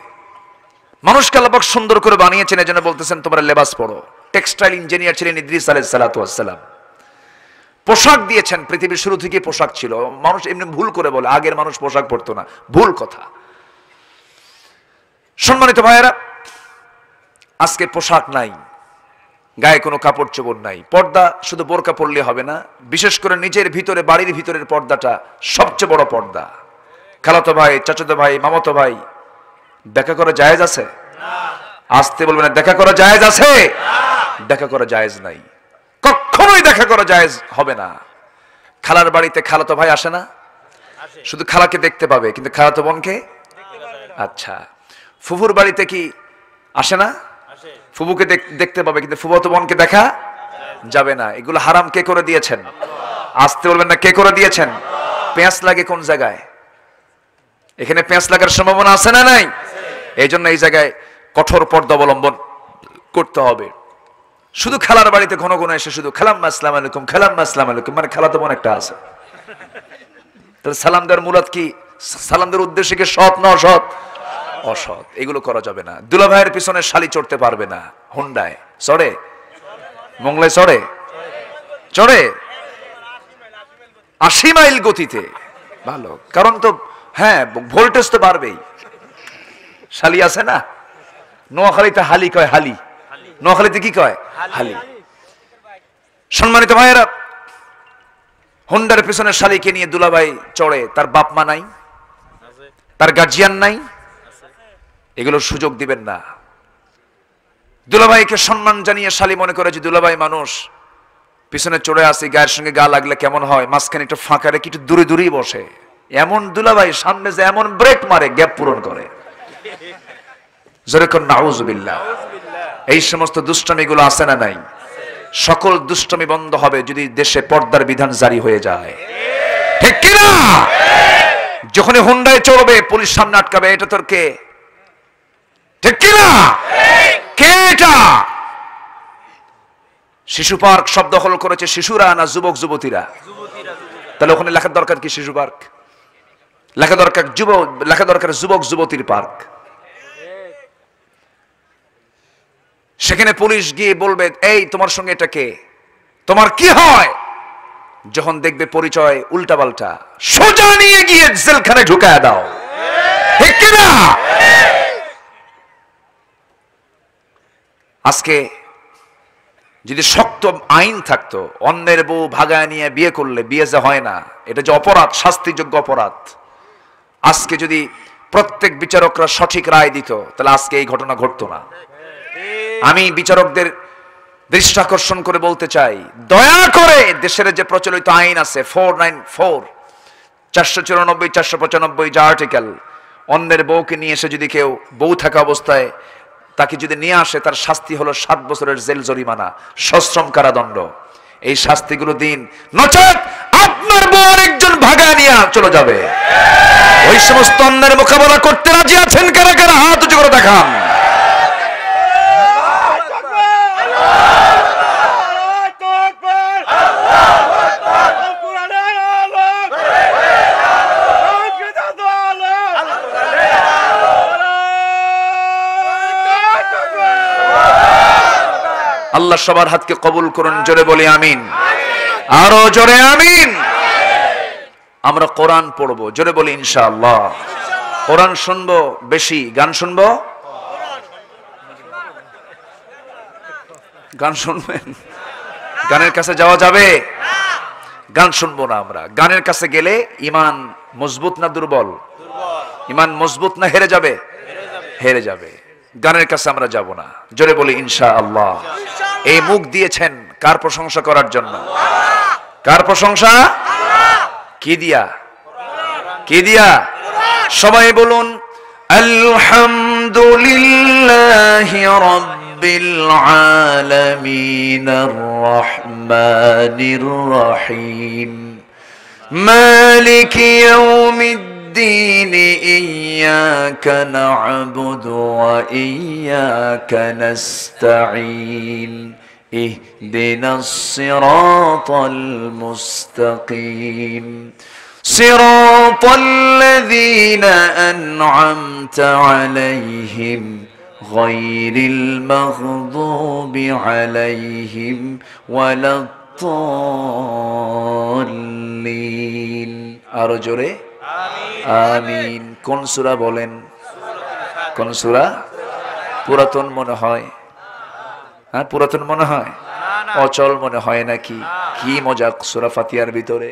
মানুষকে আল্লাহ পাক সুন্দর করে বানিয়েছেন, এজন্য বলতেছেন তোমরা লেবাস পড়ো। টেক্সটাইল ইঞ্জিনিয়ার ছিলেন ইদ্রিস আলাইহিস সালাতু ওয়াস সালাম। পোশাক দিয়েছেন, পৃথিবীর শুরু থেকে পোশাক ছিল। মানুষ এমনি ভুল করে বলে আগের মানুষ পোশাক পরতো না, ভুল কথা। সম্মানিত ভাইয়েরা, আজকে পোশাক নাই, গায়ে কোনো কাপড় চোপড় নাই। পর্দা শুধু বোরকা পরলে হবে না, বিশেষ করে নিজের ভিতরে, বাড়ির ভিতরের পর্দাটা সবচেয়ে বড় পর্দা। খালাতো ভাই, চাচাতো ভাই, মামাতো ভাই, দেখা করা জায়েজ আছে? আসতে বলবেন না, দেখা করা জায়েজ আছে? দেখা করা জায়েজ নাই, কখনোই দেখা করা জায়েজ হবে না। খালার বাড়িতে খালাতো ভাই আসে না, শুধু খালাকে দেখতে পাবে, কিন্তু খালাতো বোনকে। আচ্ছা, ফুফুর বাড়িতে কি আসে না? ফুফুকে দেখতে পাবে, কিন্তু ফুফাতো বোনকে দেখা যাবে না। এগুলো হারাম কে করে দিয়েছেন? আসতে বলবেন না, কে করে দিয়েছেন? পেঁয়াজ লাগে কোন জায়গায়? এখানে পেঁয়াজ লাগার সম্ভাবনা আছে না নাই? এই জন্য এই জায়গায় কঠোর পর্দা অবলম্বন করতে হবে। শুধু খালার বাড়িতে ঘন ঘন এসে শুধু খালাম্মা আসসালামু আলাইকুম, খালাম্মা আসসালামু আলাইকুম, মানে খালাতো বোন একটা আছে। তাহলে সালাম দেওয়ার মুরাদ কি? সালাম দেওয়ার উদ্দেশ্য কি সৎ না অসৎ? অসৎ। এগুলো করা যাবে না। দুলা ভাইয়ের পিছনে শালি চড়তে পারবে না। হুন্ডায় চড়ে, মোংলায় চড়ে, চড়ে 80 মাইল গতিতে। ভালো, কারণ তো হ্যাঁ ভোল্টেজ তো বাড়বেই। শালি আছে না? নোয়াখালীতে হালি কয়, হালি। নোয়াখালীতে কি কয়? হালি। সম্মানিত ভাইয়েরা, হুন্ডার পিছনে শালিকে নিয়ে দুলাভাই চড়ে, তার বাপ মা নাই, তার গার্জিয়ান নাই, এগুলোর সুযোগ দিবেন না। দুলাভাইকে সম্মান জানিয়ে শালি মনে করে যে দুলাভাই মানুষ, পিছনে চড়ে আসি, গায়ের সঙ্গে গা লাগলে কেমন হয়, মাঝখানে একটু ফাঁকা রেখে একটু দূরে দূরেই বসে। এমন দুলাভাই সামনে যে এমন ব্রেক মারে, গ্যাপ পূরণ করে। যেরকম নাউযুবিল্লাহ। এই সমস্ত দুষ্টমিগুলো আছে না নাই? সকল দুষ্টমি বন্ধ হবে যদি দেশে পর্দার বিধান জারি হয়ে যায়, ঠিক কিনা? যখনই হুন্ডায় চড়বে পুলিশ সামনে আটকাবে, এটা তোর কে? ঠিক কিনা? কে এটা? শিশু পার্ক শব্দ দখল করেছে শিশুরা না যুবক যুবতীরা? তাহলে ওখানে লেখার দরকার কি শিশু পার্ক? লেখা দরকার যুবক যুবতীর পার্ক। সেখানে পুলিশ গিয়ে বলবে, এই তোমার সঙ্গে এটা কে, তোমার কি হয়? যখন দেখবে পরিচয় উল্টাপাল্টা, সোজা নিয়ে গিয়ে জেলখানে ঢুকায় দাও, ঠিক কিনা? আজকে যদি শক্ত আইন থাকতো, অন্যের বউ ভাগায় নিয়ে বিয়ে করলে বিয়ে যে হয় না, এটা যে অপরাধ, শাস্তিযোগ্য অপরাধ, আজকে যদি প্রত্যেক বিচারকরা সঠিক রায় দিত, তাহলে আজকে এই ঘটনা ঘটতো না। আমি বিচারকদের দৃষ্টি আকর্ষণ করে বলতে চাই, দয়া করে দেশের যে প্রচলিত আইন আছে 494, 494, 495 যা আর্টিকেল, অন্যের বউকে নিয়ে এসে যদি কেউ বউ থাকা অবস্থায় তাকে যদি নিয়ে আসে, তার শাস্তি হলো 7 বছরের জেল জরিমানা, সশ্রম কারাদণ্ড। এই শাস্তিগুলো দিন, নচেত আপনার বউ আরেকজন ভাগায় নিয়ে চলে যাবে। ওই সমস্ত অন্যের মোকাবেলা করতে রাজি আছেন কারা কারা? হাত উঁচু করে দেখান। আল্লাহ সবার হাতকে কবুল করুন, জোরে বলি আমিন, আরো জোরে আমিন। আমরা কোরআন পড়বো, জোরে বলি ইনশাআল্লাহ। কোরআন শুনবো বেশি, গান শুনবো। গান শুনবেন? গানের কাছে যাওয়া যাবে? গান শুনবো না আমরা। গানের কাছে গেলে ইমান মজবুত না দুর্বল? ইমান মজবুত না হেরে যাবে? হেরে যাবে। গানের কাছে আমরা যাব না, জোরে বলি ইনশাআল্লাহ। এই মুখ দিয়েছেন কার প্রশংসা করার জন্য? কার প্রশংসা? কি দিয়া? কি দিয়া? সবাই বলুন আলহামদুলিল্লাহি রাব্বিল আলামিনির রহমানির রহিম মালিকি ইয়াউমিদ্দিন ইয়্যাকা না'বুদু ওয়া ইয়্যাকা নাস্তাঈন ইহদিনাস সিরাতাল মুস্তাকিম সিরাতাল লাযীনা আন'আমতা আলাইহিম গায়রিল মাগযুবি আলাইহিম ওয়ালাদ-দাল্লিন। আরো জোরে আমিন। কোন সূরা বলেন? কোন সূরা? পুরাতন মনে হয়, হ্যাঁ পুরাতন মনে হয়, অচল মনে হয় নাকি? কি মজা সূরা ফাতিহার ভিতরে,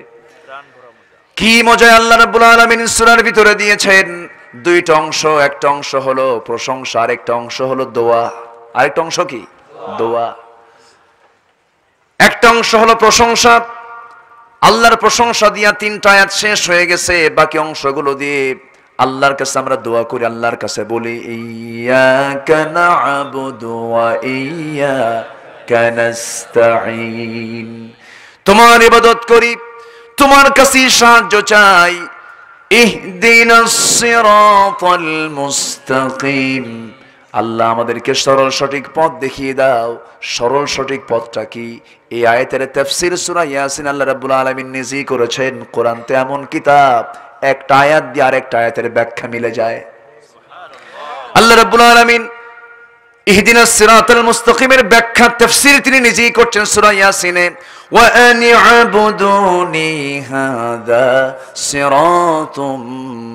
কি মজা আল্লাহ রাব্বুল আলামিন সূরার ভিতরে দিয়েছেন। দুইটা অংশ, একটা অংশ হলো প্রশংসা, আরেকটা অংশ হলো দোয়া। আরেকটা অংশ কি? দোয়া। একটা অংশ হলো প্রশংসা, আল্লাহর প্রশংসা দিয়া 3টা আয়াত শেষ হয়ে গেছে। বাকি অংশগুলো দিয়ে আল্লাহর কাছে আমরা দোয়া করি, আল্লাহর কাছে বলি ইয়্যাকা না'বুদু ওয়া ইয়্যাকা নাস্তাঈন। তোমার ইবাদত করি, তোমার কাছে সাহায্য চাই। ইহদিনাস সিরাতাল মুস্তাকিম। আল্লাহ আমাদেরকে সরল সঠিক পথ দেখিয়ে দাও। সরল সঠিক পথটা কি? এই আয়াতের তাফসীর সূরা ইয়াসিন আল্লাহ রাব্বুল আলামিন নিজেই করেছেন। কোরআন তো এমন কিতাব, একটা আয়াত দিয়ে আরেকটা আয়াতের ব্যাখ্যা মিলে যায়। আল্লাহ রাব্বুল আলামিন ইহদিনাস সিরাতাল মুস্তাকিমের ব্যাখ্যা তাফসীর তিনি নিজেই করছেন সূরা ইয়াসিনে। ওয়া আনি'বুদুনি হাযা সিরাতুম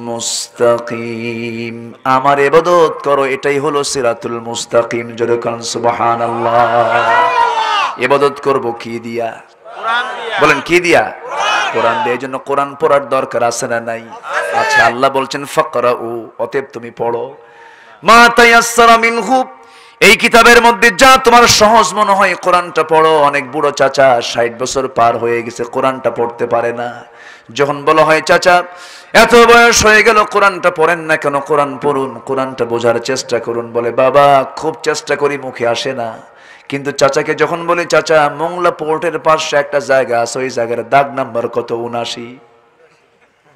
মুস্তাকিম। আমার ইবাদত করো, এটাই হলো সিরাতুল মুস্তাকিম। জোরে বলেন সুবহানাল্লাহ। ইবাদত করব কি দিয়া? কোরআন দিয়া। বলেন কি দিয়া? কোরআন দিয়ে। এজন্য কোরআন পড়ার দরকার আছে না নাই? আচ্ছা, আল্লাহ বলছেন ফাকরাউ, অতএব তুমি পড়ো। মা তায়াসসারা মিনহু, এই কিতাবের মধ্যে যা তোমার সহজ মনে হয় কোরআনটা পড়ো। অনেক বুড়ো চাচা 60 বছর পার হয়ে গেছে, কোরআনটা পড়তে পারে না। যখন বলা হয় চাচা এত বয়স হয়ে গেল কোরআনটা পড়েন না কেন? কোরআন পড়ুন, কোরআনটা বোঝার চেষ্টা করুন। বলে বাবা খুব চেষ্টা করি, মুখে আসে না। কিন্তু চাচাকে যখন বলি চাচা মোংলা পোর্টের পাশে একটা জায়গা আছে, ওই জায়গার দাগ নাম্বার কত? 79।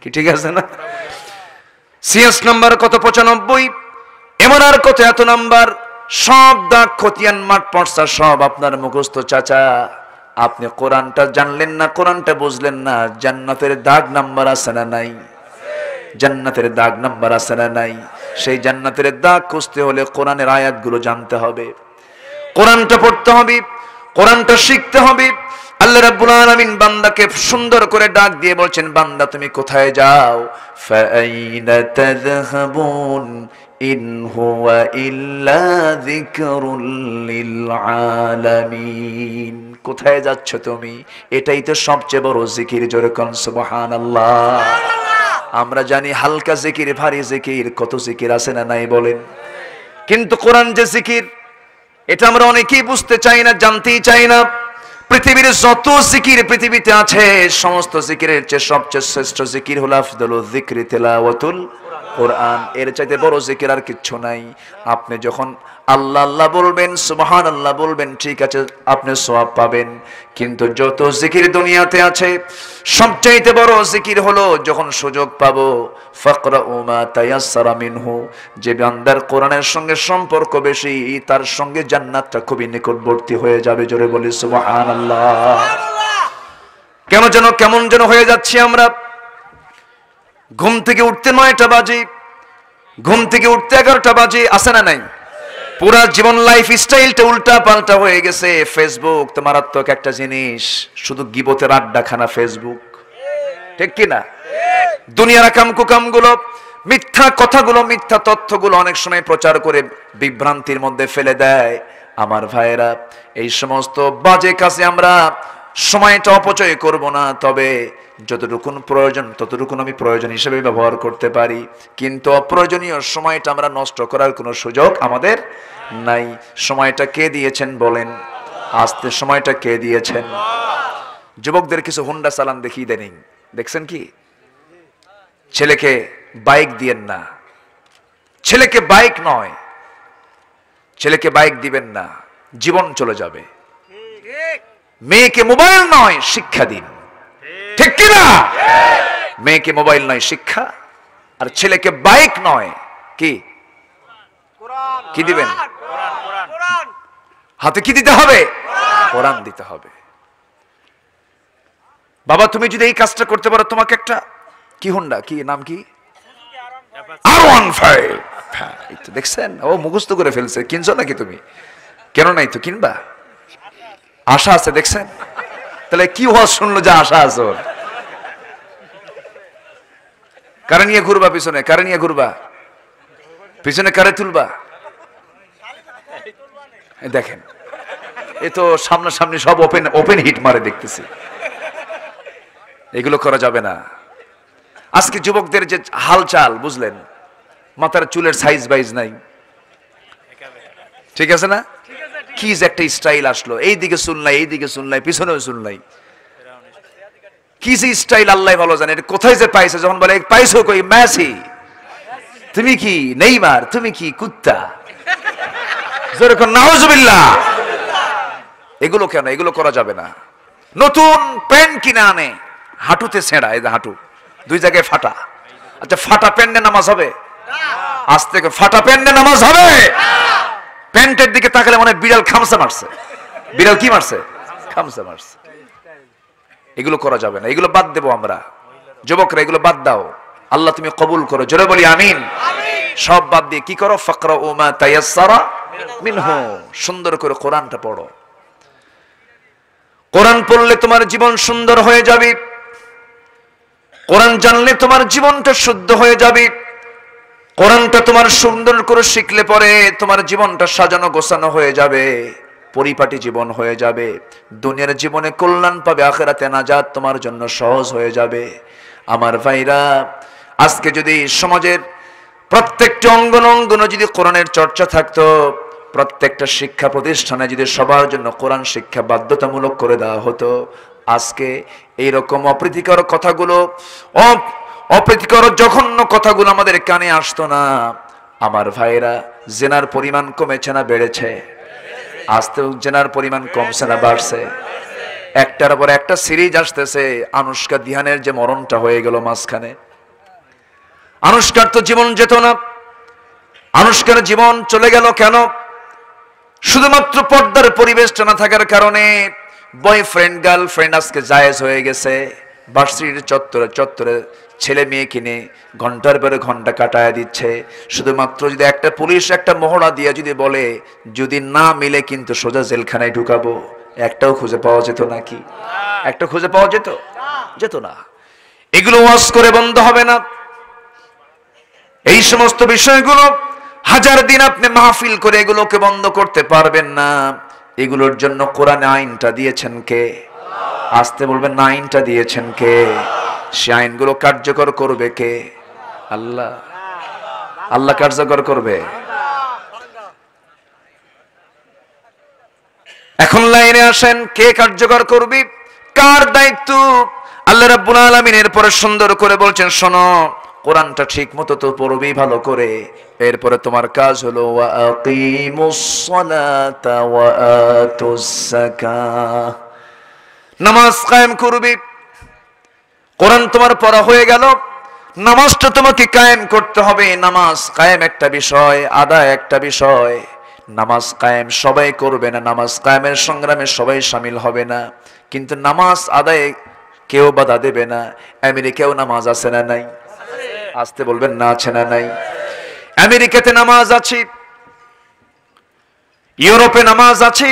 কি ঠিক আছে না? সিএস নাম্বার কত? 95। এমন আর কত এত নাম্বার, সব দাগ খতিয়ান মাঠ পড়সা সব আপনার মুখস্থ। চাচা আপনি কোরআনটা জানলেন না, কোরআনটা বুঝলেন না, জান্নাতের দাগ নাম্বার আছে না নাই? জান্নাতের দাগ নাম্বার আছে না নাই? সেই জান্নাতের দাগ খুঁজতে হলে কোরআনের আয়াতগুলো জানতে হবে, কোরআনটা পড়তে হবে, কোরআনটা শিখতে হবে। আল্লাহ রাব্বুল আলামিন বান্দাকে সুন্দর করে ডাক দিয়ে বলছেন, বান্দা তুমি কোথায় যাও? ফাআইনা তাযহাবুন ইন হুয়া ইল্লা যিকরুল লিল আলামিন। কোথায় যাচ্ছ তুমি? এটাই তো সবচেয়ে বড় জিকির। জোরে কোন সুবহানাল্লাহ। আমরা জানি হালকা জিকির, ভারী জিকির, কত জিকির আছে না নাই বলেন? কিন্তু কোরআন যে জিকির, এটা আমরা অনেকেই বুঝতে চাই না, জানতেই চাই না। পৃথিবীর যত জিকির পৃথিবীতে আছে, সমস্ত জিকিরের চেয়ে সবচেয়ে শ্রেষ্ঠ জিকির হলো আফদালুয যিকরি তিলাওয়াতুল কোরআন। এর চাইতে বড় জিকির আর কিচ্ছু নাই। আপনি যখন আল্লাহ আল্লাহ বলবেন, সুবহানাল্লাহ বলবেন, ঠিক আছে, আপনি সওয়াব পাবেন। কিন্তু যত জিকির দুনিয়াতে আছে, সবচাইতে বড় জিকির হলো যখন সুযোগ পাবো, ফাকরাউ মা তায়াসসারা মিনহু, যে বান্দার কোরআনের সঙ্গে সম্পর্ক বেশি, তার সঙ্গে জান্নাতটা খুবই নিকটবর্তী হয়ে যাবে। জোরে বলি সুবহানাল্লাহ। কেমন যেন হয়ে যাচ্ছে আমরা। ঘুম থেকে উঠতে 9টা বাজে, ঘুম থেকে উঠতে 11টা বাজে, আছে না নাই? পুরা জীবন লাইফ স্টাইলটা উল্টা পাল্টা হয়ে গেছে। ফেসবুক তো মারাত্মক একটা জিনিস, শুধু গিবতের আড্ডাখানা ফেসবুক, ঠিক কি না? দুনিয়ার কামকুকামগুলো, মিথ্যা কথাগুলো, মিথ্যা তথ্যগুলো অনেক সময় প্রচার করে বিভ্রান্তির মধ্যে ফেলে দেয়। আমার ভাইয়েরা, এই সমস্ত বাজে কাজে আমরা সময়টা অপচয় করব না, তবে যতটুকু প্রয়োজন ততটুকু আমি প্রয়োজন হিসেবে ব্যবহার করতে পারি। কিন্তু অপ্রয়োজনীয় সময়টা আমরা নষ্ট করার কোনো সুযোগ আমাদের নাই। সময়টা কে দিয়েছেন বলেন? আজকে সময়টা কে দিয়েছেন? যুবকদের কিছু হুন্ডা চালান দেখিয়ে দেন। দেখছেন কি? ছেলেকে বাইক দিয়েন না, ছেলেকে বাইক নয়, ছেলেকে বাইক দিবেন না, জীবন চলে যাবে। মেয়েকে মোবাইল নয়, শিক্ষা দিন, ঠিক কিনা? মেয়েকে মোবাইল নয়, শিক্ষা। আর ছেলেকে বাইক নয়, কি কি দিবেন? হাতে কি দিতে হবে? কোরআন দিতে হবে। বাবা, তুমি যদি এই কাজটা করতে পারো, তোমাকে একটা কি হুন্ডা, কি নাম, কি R15, দেখছেন? ও মুখস্থ করে ফেলছে। কিনছো নাকি তুমি? কেন নাই তো, কিনবা, আশা আছে, দেখছেন? তাহলে কি ওয়াজ শুনলো যে আশা আছে ওর? কারে নিয়ে ঘুরবা পিছনে? কারে নিয়ে ঘুরবা পিছনে? কারে তুলবা? দেখেন, এ তো সামনাসামনি সব ওপেন হিট মারে দেখতেছি। এগুলো করা যাবে না। আজকে যুবকদের যে হালচাল বুঝলেন, মাথার চুলের সাইজ বাইজ নাই, ঠিক আছে না? কি যে একটা স্টাইল আসলো, এইদিকে চুল নাই, এইদিকে চুল নাই, পিছনেও চুল নাই। কি যে স্টাইল আল্লাহ ভালো জানে। এটা কোথায় যে পাইছে? যখন বলে পাইছো কই, মেসি, তুমি কি নেইমার, তুমি কি কুত্তা, যেরকম নাউজুবিল্লাহ। এগুলো কেন? এগুলো করা যাবে না। নতুন প্যান্ট কিনে আনে, হাঁটুতে ছেঁড়া, এই যে হাঁটু দুই জায়গায় ফাটা। আচ্ছা, ফাটা প্যান্টে নামাজ হবে? আজ থেকে ফাটা প্যান্টে নামাজ হবে? প্যান্টের দিকে তাকালে মনে হয় বিড়াল খামসা মারছে। বিড়াল কি মারছে? খামসা মারছে। এগুলো করা যাবে না, এগুলো বাদ দেবো আমরা। যুবকরা, এগুলো বাদ দাও। আল্লাহ তুমি কবুল করো, জোরে বলি আমিন। সব বাদ দিয়ে কি করো? ফাকরাউ মা তায়াসসারা মিনহু, সুন্দর করে কোরআনটা পড়ো। কোরআন পড়লে তোমার জীবন সুন্দর হয়ে যাবে। কোরআন জানলে তোমার জীবনটা শুদ্ধ হয়ে যাবে। কোরআনটা তোমার সুন্দর করে শিখলে পরে তোমার জীবনটা সাজানো গোছানো হয়ে যাবে, পরিপাটি জীবন হয়ে যাবে। দুনিয়ার জীবনে কল্যাণ পাবে, আখিরাতে নাজাত তোমার জন্য সহজ হয়ে যাবে। আমার ভাইরা, আজকে যদি সমাজের প্রত্যেকটা অঙ্গনে যদি কোরআনের চর্চা থাকতো, প্রত্যেকটা শিক্ষা প্রতিষ্ঠানে যদি সবার জন্য কোরআন শিক্ষা বাধ্যতামূলক করে দেওয়া হতো, আজকে এইরকম অপ্রীতিকর কথাগুলো, অপ্রীতিকর জঘন্য কথাগুলো আমাদের কানে আসতো না। আমার ভাইরা, জেনার পরিমাণ কমেছে না বেড়েছে? আজতেও জেনার পরিমাণ কমছে না বাড়ছে? একটার পর একটা সিরিজ আসতেছে। আনুষ্কা দিহানের যে মরণটা হয়ে গেল মাঝখানে, আনুষ্কার তো জীবন যেত না। আনুষ্কার জীবন চলে গেল কেন? শুধুমাত্র পর্দার পরিবেশটা না থাকার কারণে। বয়ফ্রেন্ড গার্লফ্রেন্ড আজকে জায়েজ হয়ে গেছে। ভার্সিটির চত্বরে চত্বরে ছেলে মেয়ে কিনে ঘন্টার পরে ঘন্টা কাটায় দিচ্ছে। শুধুমাত্র যদি একটা পুলিশ একটা মহড়া দিয়ে যদি বলে যদি না মিলে কিন্তু সোজা জেলখানায় ঢুকাবো, একটাও খুঁজে পাওয়া যেত নাকি? একটা খুঁজে পাওয়া যেত না। এগুলো ওয়াজ করে বন্ধ হবে না। এই সমস্ত বিষয়গুলো হাজার দিন আপনি মাহফিল করে এগুলোকে বন্ধ করতে পারবেন না। এগুলোর জন্য কোরআনে আইনটা দিয়েছেন কে? আসতে বলবেন না, আইনটা দিয়েছেন কে? সে আইনগুলো কার্যকর করবে কে? আল্লাহ। আল্লাহ কার্যকর করবে। এখন লাইনে আসেন, কে কার্যকর করবে, কার দায়িত্ব? আল্লাহ রাব্বুল আলামিন এরপরে সুন্দর করে বলছেন, শোনো, কোরআনটা ঠিক মতো তো পড়বি ভালো করে, এরপরে তোমার কাজ হলো ওয়া আকিমুস সালাতা ওয়া আতুস যাকাহ, নামাজ কায়েম করবি। কোরআন তোমার পড়া হয়ে গেল, নামাজটা তোমাকে কায়েম করতে হবে। নামাজ কায়েম একটা বিষয়, আদায় একটা বিষয়। নামাজ কায়েম সবাই করবে না, নামাজ কায়েমের সংগ্রামে সবাই শামিল হবে না, কিন্তু নামাজ আদায়ে কেউ বাধা দেবে না। আমেরিকাও নামাজ আছে না নাই? আসতে বলবেন না, আছে না নাই? আমেরিকাতে নামাজ আছে, ইউরোপে নামাজ আছে,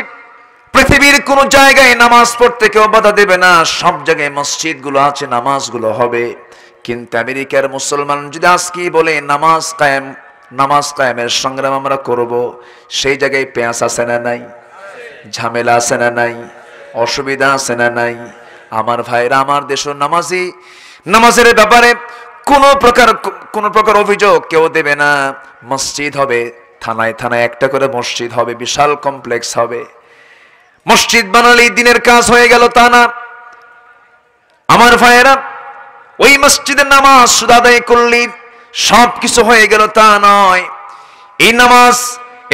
পৃথিবীর কোন জায়গায় নামাজ পড়তে কেউ বাধা দেবে না। সব জায়গায় মসজিদগুলো আছে, নামাজগুলো হবে। কিন্তু আমেরিকার মুসলমান যদি আজকে বলে নামাজ কায়েমের সংগ্রাম আমরা করব, সেই জায়গায় পেঁয়াজ আছে না নাই? ঝামেলা আছে না নাই? অসুবিধা আছে না নাই? আমার ভাইরা, আমার দেশের নামাজের ব্যাপারে কোনো প্রকার অভিযোগ কেউ দেবে না। মসজিদ হবে, থানায় থানায় একটা করে মসজিদ হবে, বিশাল কমপ্লেক্স হবে। মসজিদ বানালেই দিনের কাজ হয়ে গেল তা না আমার ভাইয়েরা। ওই মসজিদের নামাজ শুধু আদায় করলেই সব কিছু হয়ে গেল তা নয়। এই নামাজ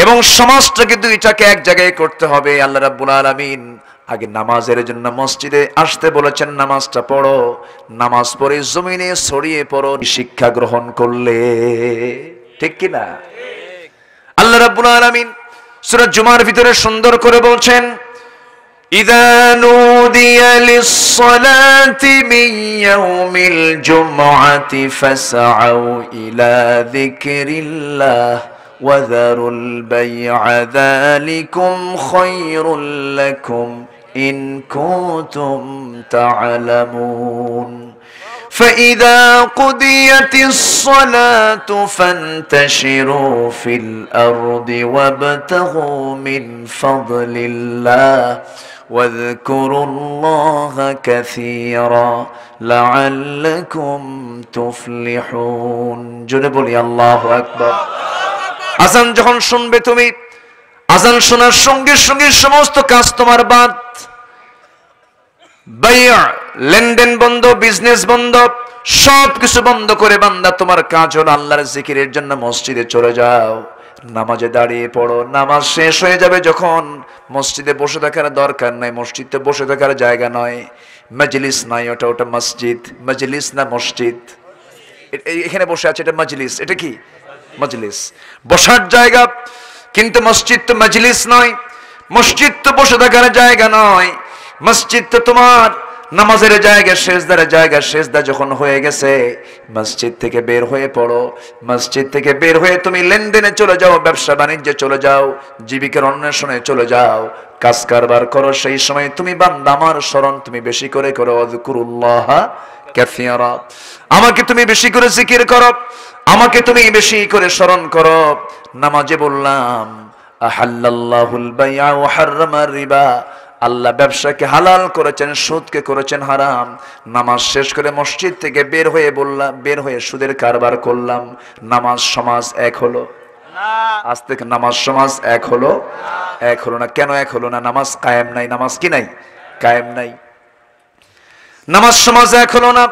এবং সমাজটাকে দুইটাকে এক জায়গায় করতে হবে। আল্লাহ রাব্বুল আলামিন আগে নামাজের জন্য মসজিদে আসতে বলেছেন, নামাজটা পড়ো, নামাজ পড়ে জমিনে ছড়িয়ে পড়ো, শিক্ষা গ্রহণ করলে। ঠিক কি না? আল্লাহ রাব্বুল আলামিন সূরা জুমার ভিতরে সুন্দর করে বলছেন, ইযা নুদিয়া লিস-সালাতি মিন ইয়াউমিল জুমআতি ফাসআউ ইলা যিকরিল্লাহ ওয়া যারুল বাই'a যালিকুম খায়রুল লাকুম ইন কুনতুম তা'লামুন। فإذا قضيت الصلاة فانتشروا في الأرض وابتغوا من فضل الله واذكروا الله كثيرا لعلكم تفلحون। জোরে বলি আল্লাহু আকবার। আযান যখন শুনবে তুমি, আযান শোনার সঙ্গে সঙ্গে সমস্ত কাজ তোমার বাদ, বাইয়া লেনদেন বন্ধ, বিজনেস বন্ধ, সব কিছু বন্ধ করে বান্দা তোমার কাজ হলো আল্লাহর জিকিরের জন্য মসজিদে চলে যাও, নামাজে দাঁড়িয়ে পড়ো। নামাজ শেষ হয়ে যাবে যখন, মসজিদে বসে থাকার দরকার নাই, মসজিদে বসে থাকার জায়গা নয়, মজলিস নাই, ওটা মসজিদ, মজলিস না মসজিদ। এখানে বসে আছে, এটা মজলিস, এটা কি মজলিস, বসার জায়গা। কিন্তু মসজিদ তো মজলিস নয়, মসজিদ তো বসে থাকার জায়গা নয়, মসজিদ তো তোমার নামাজের জায়গা, সেজদার জায়গা। সেজদা যখন হয়ে গেছে, মসজিদ থেকে বের হয়ে পড়ো। মসজিদ থেকে বের হয়ে তুমি লেনদেনে চলে যাও, ব্যবসা বাণিজ্যে চলে যাও, জীবিকার অন্বেষণে চলে যাও, কাজ কারবার করো। সেই সময় তুমি বান্দা আমার স্মরণ তুমি বেশি করে করো, আযকুরুল্লাহ কাসীরা, আমাকে তুমি বেশি করে জিকির করো, আমাকে তুমি বেশি করে স্মরণ করো। নামাজে বললাম আহাল্লাল্লাহুল বাই'a ওয়া হাররামার রিবা, আল্লাহ ব্যবসাকে হালাল করেছেন, সুদকে করেছেন হারাম। নামাজ শেষ করে মসজিদ থেকে বের হয়ে সুদের কারবার করলাম, নামাজ সমাজ এক হলো না? আজ থেকে নামাজ সমাজ এক হলো না। কেন এক হলো না? নামাজ কায়েম নাই। নামাজ কি নাই? কায়েম নাই। নামাজ সমাজ এক হলো না।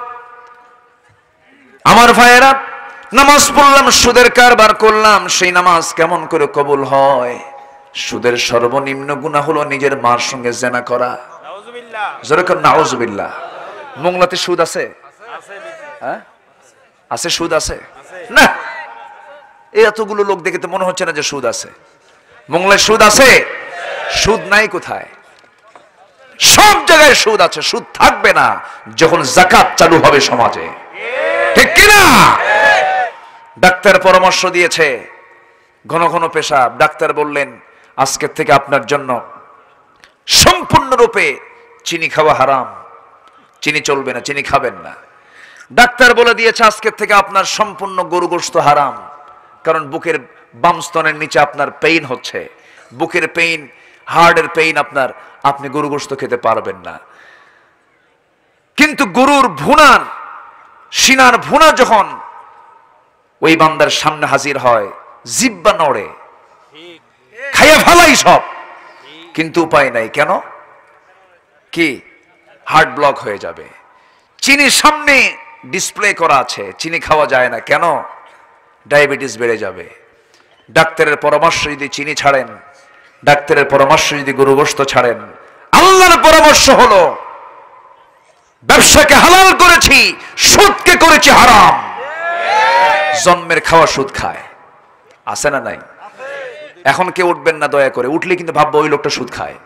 আমার ভাইয়েরা, নামাজ পড়লাম, সুদের কারবার করলাম, সেই নামাজ কেমন করে কবুল হয়? সুদের সর্বনিম্ন গুনাহ হলো নিজের মার সঙ্গে জেনা করা। নাউজুবিল্লাহ, জোরে কর নাউজুবিল্লাহ। মোংলাতে সুদ আছে? হ্যাঁ আছে, সুদ আছে না? এই এতগুলো লোক দেখে তো মনে হচ্ছে না যে সুদ আছে। মোংলায় সুদ আছে? সুদ নাই কোথায়? সব জায়গায় সুদ আছে। সুদ থাকবে না যখন যাকাত চালু হবে সমাজে। কিনা? ডাক্তার পরামর্শ দিয়েছে ঘন ঘন পেশাব। ডাক্তার বললেন আজকের থেকে আপনার জন্য সম্পূর্ণরূপে চিনি খাওয়া হারাম, চিনি চলবে না, চিনি খাবেন না। ডাক্তার বলে দিয়েছে আজকের থেকে আপনার সম্পূর্ণ গরু গোশত হারাম, কারণ বুকের বাম স্তনের নিচে আপনার পেইন হচ্ছে, বুকের পেইন, হার্টের পেইন, আপনি গরু গোশত খেতে পারবেন না। কিন্তু গরুর ভুনার, সিনার ভুনা যখন ওই বান্দার সামনে হাজির হয়, জিব্বা নড়ে, খাইয়া ফালাই সব, কিন্তু উপায় নাই। কেন? কি? হার্ট ব্লক হয়ে যাবে। চিনি সামনে ডিসপ্লে করা আছে, চিনি খাওয়া যায় না। কেন? ডায়াবেটিস বেড়ে যাবে। ডাক্তারের পরামর্শ যদি চিনি ছাড়েন, ডাক্তারের পরামর্শ যদি গরু গোশত ছাড়েন, আল্লাহর পরামর্শ হলো ব্যবসাকে হালাল করেছি, সুদকে করেছি হারাম। জন্মের খাওয়া সুদ খায়, আছে না নাই? এখন কেউ উঠবেন না দয়া করে, উঠলে কিন্তু ভাববো ওই লোকটা সুদ খায়।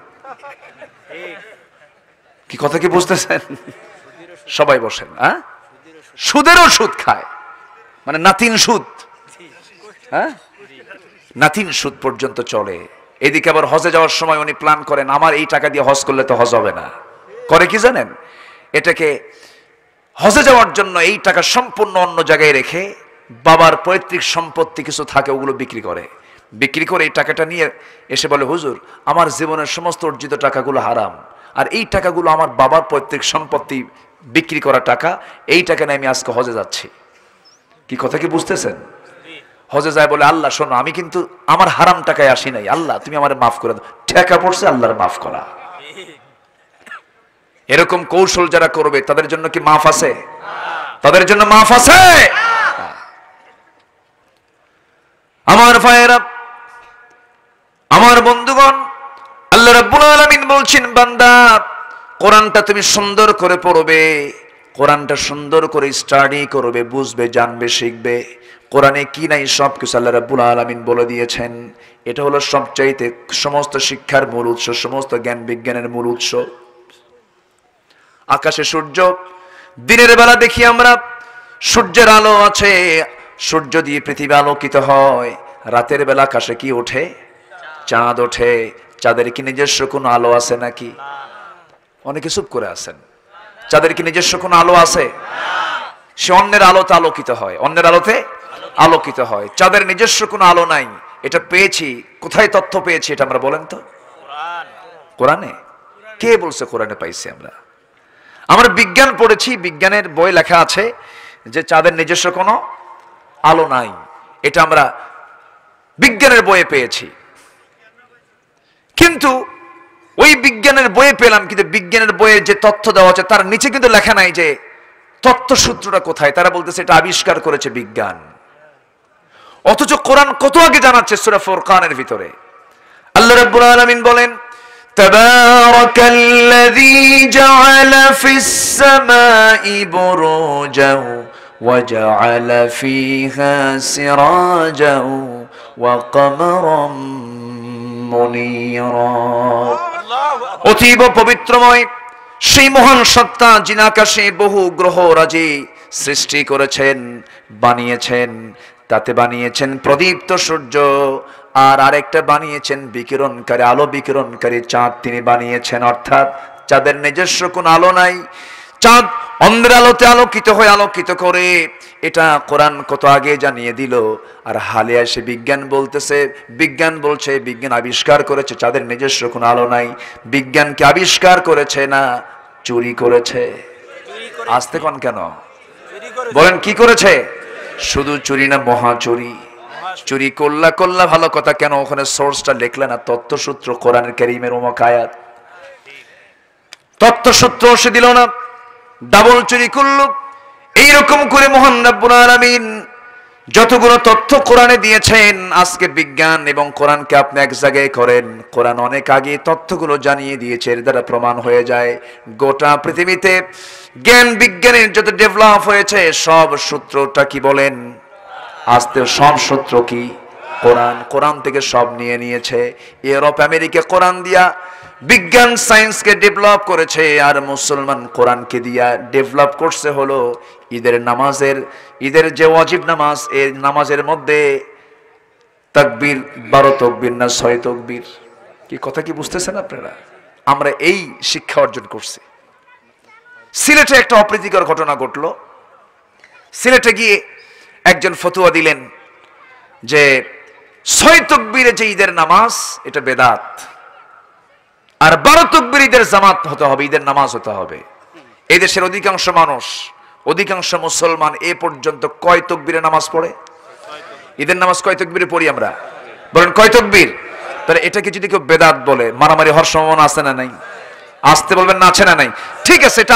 কি কথা কি বুঝতেছেন? সবাই বসেন। হ্যাঁ, সুদেরও সুদ খায়, মানে নাতিন সুদ। হ্যাঁ, নাতিন সুদ পর্যন্ত চলে। এদিকে আবার হজে যাওয়ার সময় উনি প্ল্যান করেন আমার এই টাকা দিয়ে হজ করলে তো হজ হবে না। করে কি জানেন? এটাকে হজে যাওয়ার জন্য এই টাকা সম্পূর্ণ অন্য জায়গায় রেখে বাবার পৈতৃক সম্পত্তি কিছু থাকে ওগুলো বিক্রি করে, বিক্রি করে এই টাকাটা নিয়ে এসে বলে হুজুর আমার জীবনের সমস্ত অর্জিত টাকাগুলো হারাম, আর এই টাকাগুলো আমার বাবার পৈতৃক সম্পত্তি বিক্রি করা টাকা, এই টাকা নিয়ে আমি আজকে হজে যাচ্ছি। কি কথা কি বুঝতেছেন? হজে যায় বলে আল্লাহ শোনো আমি কিন্তু আমার হারাম টাকায় আসি নাই, আল্লাহ তুমি আমার মাফ করে দাও। ঠেকা পড়ছে আল্লাহর মাফ করা। এরকম কৌশল যারা করবে তাদের জন্য কি মাফ আছে? তাদের জন্য মাফ আছে? আমার ভাইয়েরা, আমার বন্ধুগণ, আল্লাহ রাব্বুল আলামিন বলছেন বান্দা কোরআনটা তুমি সুন্দর করে পড়বে, কোরআনটা সুন্দর করে স্টাডি করবে, বুঝবে, জানবে, শিখবে। কোরআনে কি নাই সব কিছু আল্লাহ রাব্বুল আলামিন বলে দিয়েছেন। এটা হলো সবচাইতে সমস্ত শিক্ষার মূল উৎস, সমস্ত জ্ঞান বিজ্ঞানের মূল উৎস। আকাশে সূর্য, দিনের বেলা দেখি আমরা সূর্যের আলো আছে, সূর্য দিয়ে পৃথিবী আলোকিত হয়। রাতের বেলা আকাশে কি ওঠে? চাঁদ ওঠে। চাঁদের কি নিজস্ব কোনো আলো আছে নাকি? অনেকে চুপ করে আছেন। চাঁদের কি নিজস্ব কোনো আলো আছে? সে অন্যের আলোতে আলোকিত হয়, অন্যের আলোতে আলোকিত হয়। চাঁদের নিজস্ব কোনো আলো নাই। এটা পেয়েছি কোথায়? তথ্য পেয়েছি এটা আমরা বলেন তো? কোরআনে। কে বলছে কোরআনে পাইছি আমরা? আমরা বিজ্ঞান পড়েছি, বিজ্ঞানের বই লেখা আছে যে চাঁদের নিজস্ব কোনো আলো নাই। এটা আমরা বিজ্ঞানের বইয়ে পেয়েছি। কিন্তু ওই বিজ্ঞানের বইয়ে পেলাম, কিন্তু বিজ্ঞানের বইয়ে যে তথ্য দেওয়া আছে তার নিচে কিন্তু লেখা নাই যে তথ্যসূত্রটা কোথায়। তারা বলতেছে এটা আবিষ্কার করেছে বিজ্ঞান। অথচ কোরআন কত আগে জানাচ্ছে সূরা ফুরকানের ভিতরে। আল্লাহ রাব্বুল আলামিন বলেন তাবারাকাল্লাযী জাআলা ফিস সামাই বুরুজাও ওয়া জাআলা ফীহা সিরাজাও ওয়া কমারাম মুনীরা। অতীব পবিত্রময় সেই মহান সত্তা যিনি আকাশে বহু গ্রহ রাজি সৃষ্টি করেছেন, বানিয়েছেন। তাতে বানিয়েছেন প্রদীপ্ত সূর্য, আর আরেকটা বানিয়েছেন বিকিরণকারী, আলো বিকিরণকারী চাঁদ তিনি বানিয়েছেন। অর্থাৎ চাঁদের নিজস্ব কোনো আলো নাই। চাঁদ অন্যের আলোতে আলোকিত হয়ে আলোকিত করে, এটা কোরআন কত আগে জানিয়ে দিল। আর হালে এসে বিজ্ঞান বলতেছে, বিজ্ঞান বলছে বিজ্ঞান আবিষ্কার করেছে চাঁদের নিজস্ব কোনো আলো নাই। বিজ্ঞানকে আবিষ্কার করেছে না চুরি করেছে? আসতে কোন কেন বলেন? কি করেছে? শুধু চুরি না, মহা চুরি। চুরি করলা ভালো কথা, কেন ওখানে সোর্সটা লিখলে না? তথ্যসূত্র কোরআনের কারীমের অমুক আয়াত, তথ্যসূত্র সে দিল না, ডাবল চুরি করলো। এইরকম করে মহান রব্বুল আলামিন যতগুলো তথ্য কোরআনে দিয়েছেন, আজকে বিজ্ঞান এবং কোরআনকে আপনি এক জায়গায় করেন, কোরআন অনেক আগে তথ্যগুলো জানিয়ে দিয়েছে। এর দ্বারা প্রমাণ হয়ে যায় গোটা পৃথিবীতে জ্ঞান বিজ্ঞানের যত ডেভেলপ হয়েছে সব সূত্রটা কি বলেন? আজকে সব সূত্র কি? কোরআন। কোরআন থেকে সব নিয়ে নিয়েছে। ইউরোপ আমেরিকা কোরআন দিয়া বিজ্ঞান সায়েন্সকে ডেভেলপ করেছে, আর মুসলমান কোরআনকে দিয়া ডেভেলপ করছে হলো ঈদের যে ওয়াজিব নামাজ, এই নামাজের মধ্যে তাকবীর 12 তাকবীর না 6 তাকবীর। কি কথা কি বুঝতেছেন আপনারা? আমরা এই শিক্ষা অর্জন করছি। সিলেটে একটা অপ্রীতিকর ঘটনা ঘটলো। সিলেটে গিয়ে একজন ফতোয়া দিলেন যে 6 তাকবীরে যে ঈদের নামাজ এটা বেদাত, আর 12 তাকবীর ঈদের জামাত হতে হবে, ঈদের নামাজ হতে হবে। এই দেশের অধিকাংশ মানুষ, অধিকাংশ মুসলমান এ পর্যন্ত কয় তাকবীরে নামাজ পড়ে? ঈদের নামাজ কয় তাকবীরে পড়ি আমরা? বলেন কয় তাকবীর? তাহলে এটাকে যদি কেউ বেদাত বলে, মারামারি হওয়ার সম্ভাবনা আছে না নাই? আসতে বলবেন না, আছে না নাই? ঠিক আছে, এটা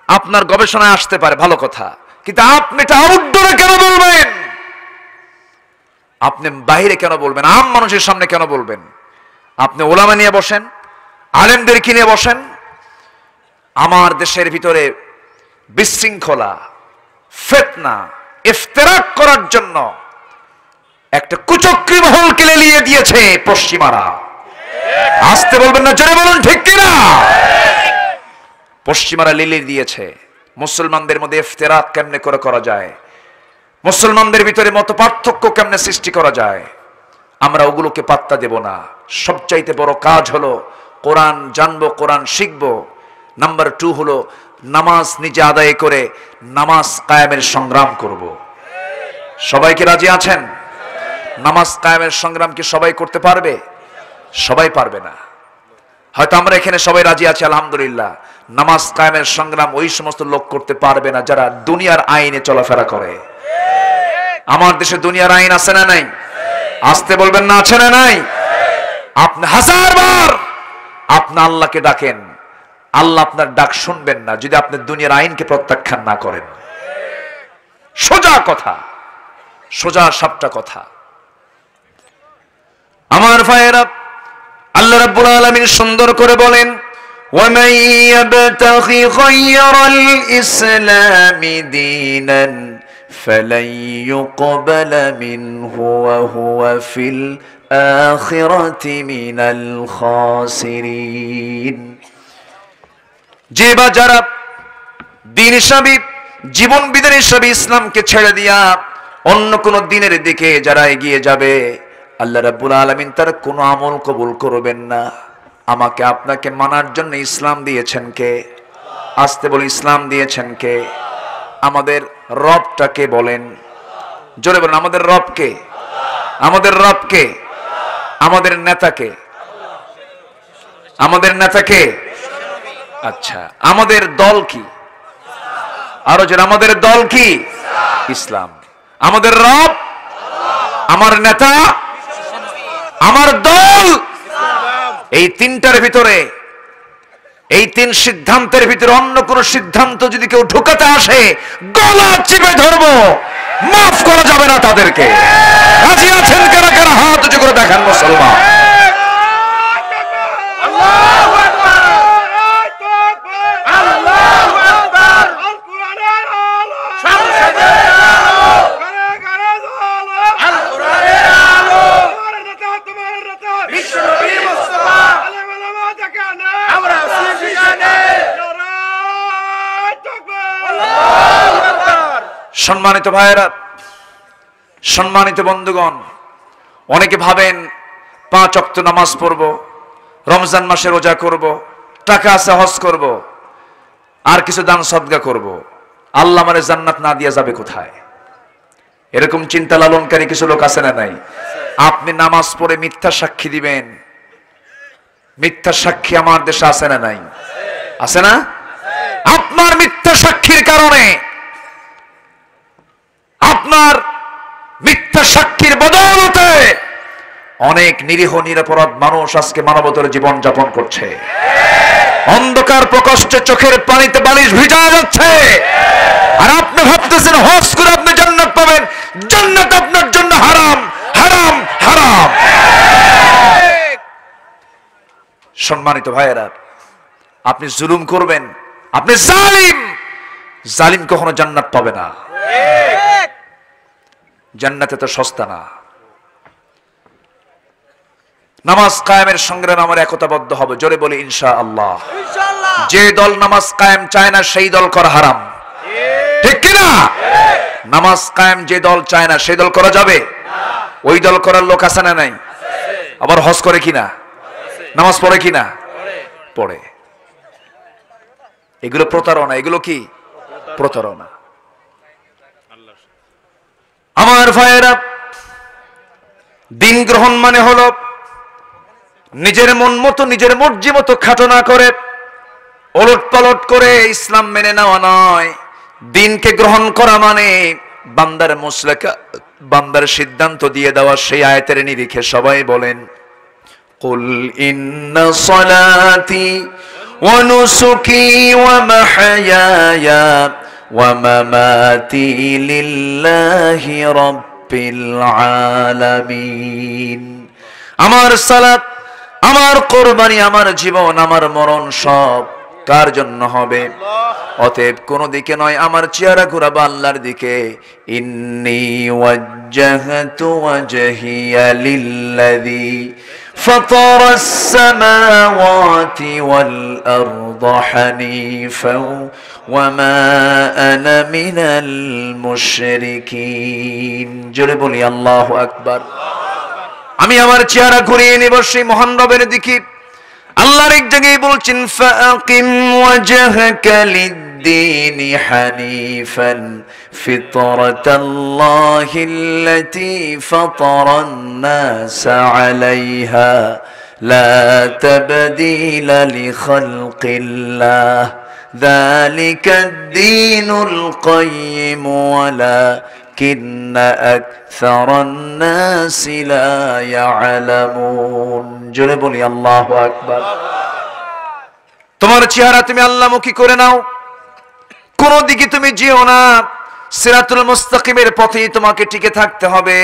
আপনার গবেষণায় আসতে পারে, ভালো কথা, কিন্তু আপনি এটা আউটডোরে কেন বলবেন? আপনি বাইরে কেন বলবেন? আম মানুষের সামনে কেন বলবেন? আপনি ওলামা নিয়ে বসেন, আলেমদের কিনে বসেন। আমার দেশের ভিতরে বিশৃঙ্খলা, ফিতনা, ইফতিরাক করার জন্য একটা কুচক্রী মহলকে লেলিয়ে দিয়েছে পশ্চিমারা। আসতে বলবেন না, জোরে বলুন ঠিক কিনা? পশ্চিমারা লেলিয়ে দিয়েছে মুসলমানদের মধ্যে ইফতিরাক কেমনে করে করা যায়, মুসলমানদের ভিতরে মত পার্থক্য কেমনে সৃষ্টি করা যায়। আমরা ওগুলোকে পাত্তা দেব না। সবচাইতে বড় কাজ হলো কোরআন জানবো, কোরআন শিখবো। নাম্বার 2 হলো নামাজ নিজে আদায় করে নামাজ কায়েমের সংগ্রাম করব। সবাইকে রাজি আছেন? নামাজ কায়েমের সংগ্রাম কি সবাই করতে পারবে? সবাই পারবে না। হয়তো আমরা এখানে সবাই রাজি আছি আলহামদুলিল্লাহ। নামাজ কায়েমের সংগ্রাম ওই সমস্ত লোক করতে পারবে না যারা দুনিয়ার আইনে চলাফেরা করে। আমার দেশে দুনিয়ার আইন আছে না নাই? আসতে বলবেন না, আছে না নাই? আপনি 1000 বার আপনি আল্লাহকে ডাকেন, আল্লাহ আপনার ডাক শুনবেন না যদি আপনি দুনিয়ার আইনকে প্রত্যাখ্যান না করেন। সোজা কথা, সোজা সাপটা কথা। আমার ভাইয়েরা, আল্লাহ রাব্বুল আলামিন সুন্দর করে বলেন, وَمَن يَبْتَغِ غَيْرَ الْإِسْلَامِ دِينًا فَلَن يُقْبَلَ مِنْهُ وَهُوَ فِي الْآخِرَةِ مِنَ الْخَاسِرِينَ। যে বা যারা দ্বীন হিসাবে, জীবন বিধান হিসাবে ইসলামকে ছেড়ে দিয়া অন্য কোন দ্বীনের দিকে যারা এগিয়ে যাবে, আল্লাহ রাব্বুল আলামিন তার কোনো আমল কবুল করবেন না। আমাকে আপনাকে মানার জন্য ইসলাম দিয়েছেন কে? আসতে বলি, ইসলাম দিয়েছেন কে? আমাদের রবটাকে বলেন, জোরে বলেন, আমাদের রবকে? আমাদের রবকে? আমাদের নেতাকে? আমাদের নেতাকে? আচ্ছা, আমাদের দল কি? আরো জোরে, আমাদের দল কি? ইসলাম। আমাদের রব, আমার নেতা, আমার দল। এই তিনটার ভিতরে, এই 3 সিদ্ধান্তের ভিতরে অন্য কোন সিদ্ধান্ত যদি কেউ ঢোকাতে আসে, গলা চেপে ধরবো, মাফ করা যাবে না তাদেরকে। রাজি আছেন কারা কারা? হাত উঁচু করে দেখান মুসলমান। সম্মানিত ভাইয়েরা, সম্মানিত বন্ধুগণ, অনেকে ভাবেন 5 ওয়াক্ত নামাজ পড়ব, রমজান মাসে রোজা করব, টাকা আছে হজ করব, আর কিছু দান সদকা করব, আল্লাহ আমারে জান্নাত না দিয়া যাবে কোথায়? এরকম চিন্তা লালনকারী কিছু লোক আছে না নাই? আপনি নামাজ পড়ে মিথ্যা সাক্ষী দিবেন। মিথ্যা সাক্ষী আমার দেশে আছে না নাই? আছে না? আপনার মিথ্যা সাক্ষীর কারণে, আপনার মিথ্যা সাক্ষীর বদৌলতে অনেক নিরীহ নিরপরাধ মানুষ আজকে মানবতার জীবন যাপন করছে। অন্ধকার প্রকোষ্ঠে চোখের পানিতে বালিশ ভিজা যাচ্ছে, আর আপনি ভাবতেছেন হজ করে আপনি জান্নাত পাবেন। জান্নাত আপনার জন্য হারাম, হারাম, হারাম। সম্মানিত ভাইয়েরা, আপনি জুলুম করবেন, আপনি জালিম। জালিম কখনো জান্নাত পাবে না। জান্নাতে তো সস্তা না। নামাজ কায়েমের সংগ্রামে আমরা একতাবদ্ধ হব, জোরে বলি ইনশাআল্লাহ। যে দল নামাজ কায়েম চায় না সেই দল করা হারাম, ঠিক কিনা? নামাজ কায়েম যে দল চায় না সেই দল করা যাবে? ওই দল করার লোক আছে না নাই? আবার হজ করে কিনা, নামাজ পড়ে কিনা, পড়ে। এগুলো প্রতারণা, এগুলো কি প্রতারণা। আমার ভাইয়েরা, দিন গ্রহণ মানে হলো নিজের মন মতো নিজের মর্জি মতো খাটনা করে ওলট পালট করে ইসলাম মেনে নেওয়া নয়। দিনকে গ্রহণ করা মানে বান্দার মুসলেকা, বান্দার সিদ্ধান্ত দিয়ে দেওয়া। সেই আয়াতের নিরিখে সবাই বলেন, কুল ইন্না সালাতি ওয়া নুসুকি ওয়া মাহইয়ায়া ওয়া মামাতি লিল্লাহি রাব্বিল আলামিন। আমার সালাত, আমার কোরবানি, আমার জীবন, আমার মরণ সব কার জন্য হবে? অতএব কোন দিকে নয়, আমার চেহারা ঘুরাবো আল্লাহর দিকে। ইন্নী ওয়াজ্জাহতু ওয়াজহিয়া লিল্লাযী ফাতারাস সামাওয়াতি ওয়াল আরদা হানিফাও ওয়া মা আনা মিনাল মুশরিকিন। জোরে বলি আল্লাহু আকবার। আমি আমার চেহারা ঘুরিয়ে নেব সেই মহান রবের দিকে। আল্লাহর এক জায়গায় বলছেন, ফাকিম ওয়াজহাকা লিদ-দীনি হানিফান ফিতরাতাল্লাহিল্লাতী ফাতারান-নাস আলাইহা লা তাবদীলা লিখালকিল্লাহ যালিকাদ-দীনুল কাইয়্যিম ওয়ালাকিন্না আকসারান-নাসি লা ইয়ালামুন। জোরে বলি আল্লাহু আকবার। তোমার চেহারা তুমি আল্লাহমুখী করে নাও, কোন দিকে তুমি যেও না। সিরাতুল মুস্তাকিমের পথেই তোমাকে টিকে থাকতে হবে।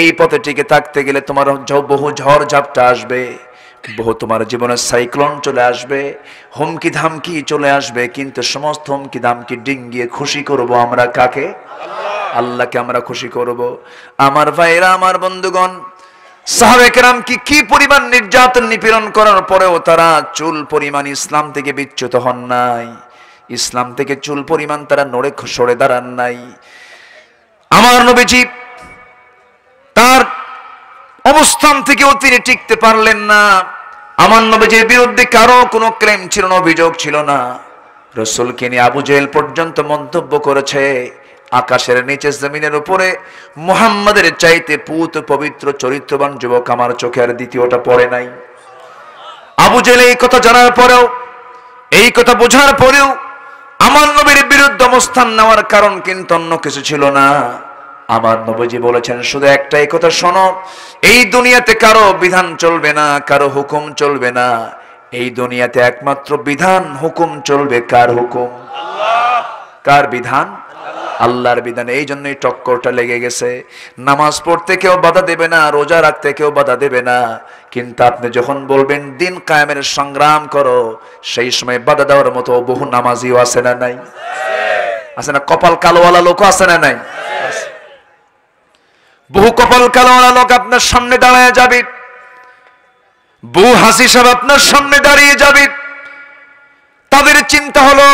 এই পথে টিকে থাকতে গেলে তোমার বহু ঝড় ঝাপটা আসবে, বহু তোমার জীবনে সাইক্লোন চলে আসবে, হুমকি ধামকি চলে আসবে। কিন্তু সমস্ত হুমকি ধামকি ডিঙ্গিয়ে খুশি করব আমরা কাকে? আল্লাহকে আমরা খুশি করব। আমার ভাইরা, আমার বন্ধুগণ, সাহাবে কেরাম কি পরিমাণ নির্যাতন নিপীড়ন করার পরেও তারা চুল পরিমাণ ইসলাম থেকে বিচ্যুত হন নাই, ইসলাম থেকে চুল পরিমাণ তারা নড়ে সরে দাঁড়ান নাই। আমার নবীজি তার অবস্থান থেকেও তিনি টিকতে পারলেন না। আমার নবীজির বিরুদ্ধে কারো কোনো ক্লেম ছিল না, অভিযোগ ছিল না। রাসূলকে নিয়ে আবু জেহেল পর্যন্ত মন্তব্য করেছে, আকাশের নিচে জমিনের উপরে মুহাম্মাদের চাইতে পুত পবিত্র চরিত্রবান যুবক আমার চোখে আর দ্বিতীয়টা পড়ে নাই। আবু জেহেল এই কথা জানার পরেও, এই কথা বোঝার পরেও আমার নবীর বিরুদ্ধে অবস্থান নেওয়ার কারণ কিন্তু অন্য কিছু ছিল না। আমার নবীজি বলেছেন, শুধু একটাই কথা শোনো, এই দুনিয়াতে কারো বিধান চলবে না, কারো হুকুম চলবে না। এই দুনিয়াতে একমাত্র বিধান হুকুম চলবে কার? হুকুম আল্লাহ। কার বিধান? আল্লাহর বিধান। এই জন্যই টক্করটা লেগে গেছে। নামাজ পড়তে কেউ বাধা দেবে না, রোজা রাখতে কেউ বাধা দেবে না, কিন্তু আপনি যখন বলবেন দিন কায়েমের সংগ্রাম করো, সেই সময় বাধা দেওয়ার মতো বহু নামাজিও আছে না নাই? আছে না? কপাল কালোওয়ালা লোক আছে না নাই? বহু কপাল কালোওয়ালা লোক আপনার সামনে দাঁড়ায় যাবে, বহু হাসি সাহেব আপনার সামনে দাঁড়িয়ে যাবে। তাদের চিন্তা হলো,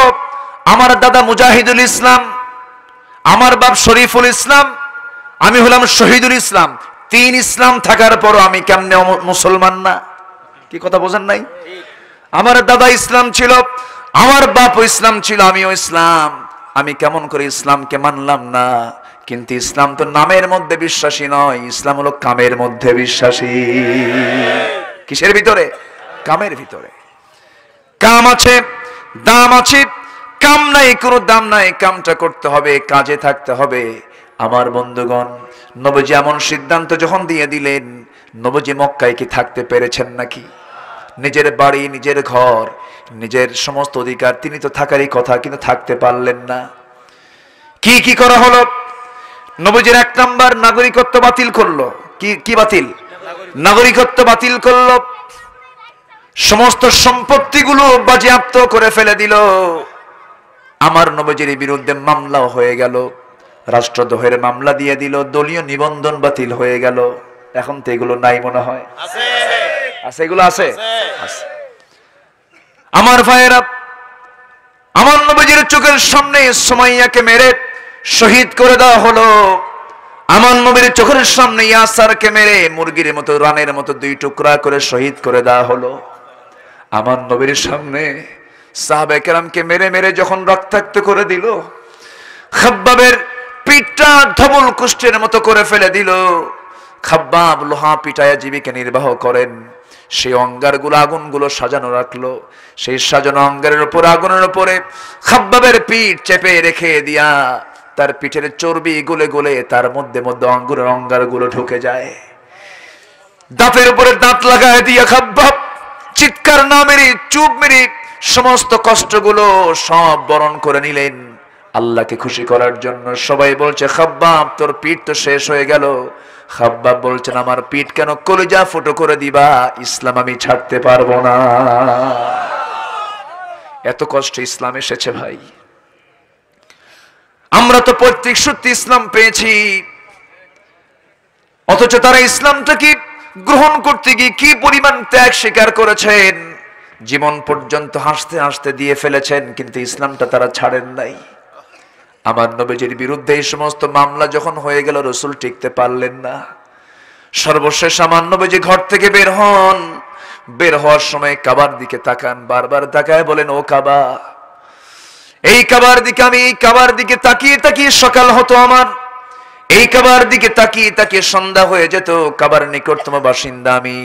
আমার দাদা মুজাহিদুল ইসলাম, আমার বাপ শরীফুল ইসলাম, আমি হলাম শহীদুল ইসলাম। তিন ইসলাম থাকার পরও আমি কেমনে মুসলমান না? কি কথা বোঝেন নাই? আমার দাদা ইসলাম ছিল, আমার বাপ ইসলাম ছিল, আমিও ইসলাম, আমি কেমন করে ইসলামকে মানলাম না? কিন্তু ইসলাম তো নামের মধ্যে বিশ্বাসী নয়, ইসলাম হলো কামের মধ্যে বিশ্বাসী। কিসের ভিতরে? কামের ভিতরে। কাম আছে, দাম আছে, কাম নাই, কোনো দাম নাই। কামটা করতে হবে, কাজে থাকতে হবে। আমার বন্ধুগণ, নবীজি এমন সিদ্ধান্ত যখন দিয়ে দিলেন, নবীজি মক্কায় কি থাকতে পেরেছেন নাকি? নিজের বাড়ি, নিজের ঘর, নিজের সমস্ত অধিকার, তিনি তো থাকারই কথা, কিন্তু থাকতে পারলেন না। কি কি করা হলো? নবীজির এক নাম্বার নাগরিকত্ব বাতিল করলো। কি বাতিল? নাগরিকত্ব বাতিল করলো। সমস্ত সম্পত্তিগুলো বাজেয়াপ্ত করে ফেলে দিল। আমার নবীজির বিরুদ্ধে মামলাও হয়ে গেল, রাষ্ট্রদ্রোহের মামলা দিয়ে দিল, দলীয় নিবন্ধন বাতিল হয়ে গেল। এখন তো এগুলো নাই মনে হয়। আছে, এগুলো আছে। আমার ভাইয়েরা, আমার নবীজির চোখের সামনে সুমাইয়াকে মেরে শহীদ করে দেওয়া হলো। আমার নবীর চোখের সামনে ইয়াসারকে মেরে মুরগির মতো, রানের মতো 2 টুকরা করে শহীদ করে দেওয়া হলো। আমার নবীর সামনে সাহাবায়ে কেরামকে মেরে মেরে যখন রক্তাক্ত করে দিল, খাব্বাবের পিঠটা ধবল কুষ্ঠের মতো করে ফেলে দিল। খাব্বাব লোহা পিটায়া জীবিকা নির্বাহ করেন। সেই অঙ্গারগুলো, আগুনগুলো সাজানো রাখলো। সেই সাজানো অঙ্গারের উপর, আগুনের উপরে খাব্বাবের পিঠ চেপে রেখে দিয়া তার পিঠের চর্বি গলে গলে তার মধ্যে মধ্যে অঙ্গুরের অঙ্গারগুলো ঢুকে যায়। দাঁতের উপরে দাঁত লাগায় দিয়া খাব্বাব চিৎকার না মেরে, চুপ মেরে সমস্ত কষ্টগুলো সব বরণ করে নিলেন আল্লাহকে খুশি করার জন্য। সবাই বলছে, খাব্বাব তোর পিঠ তো শেষ হয়ে গেল। খাব্বাব বলছেন, আমার পিঠ কেন, কলিজা ফুটো করে দিবা, ইসলাম আমি ছাড়তে পারবো না। এত কষ্ট ইসলাম এসেছে ভাই। আমরা তো প্রত্যেক সত্যি ইসলাম পেয়েছি, অথচ তারা ইসলামটাকে গ্রহণ করতে গিয়ে কি পরিমাণ ত্যাগ স্বীকার করেছেন। জীবন পর্যন্ত হাসতে হাসতে দিয়ে ফেলেছেন, কিন্তু ইসলামটা তারা ছাড়েন নাই। আমার নবীজির বিরুদ্ধে এই সমস্ত মামলা যখন হয়ে গেল, রাসূল টিকতে পারলেন না। সর্বশেষ আমার নবীজি ঘর থেকে বের হন। বের হওয়ার সময় কাবার দিকে তাকান, বারবার তাকায় বলেন, ও কাবা, এই কাবার দিকে, আমি এই কাবার দিকে তাকিয়ে তাকিয়ে সকাল হতো আমার, এই কাবার দিকে তাকিয়ে তাকিয়ে সন্ধ্যা হয়ে যেত। কাবার নিকটতম বাসিন্দা আমি।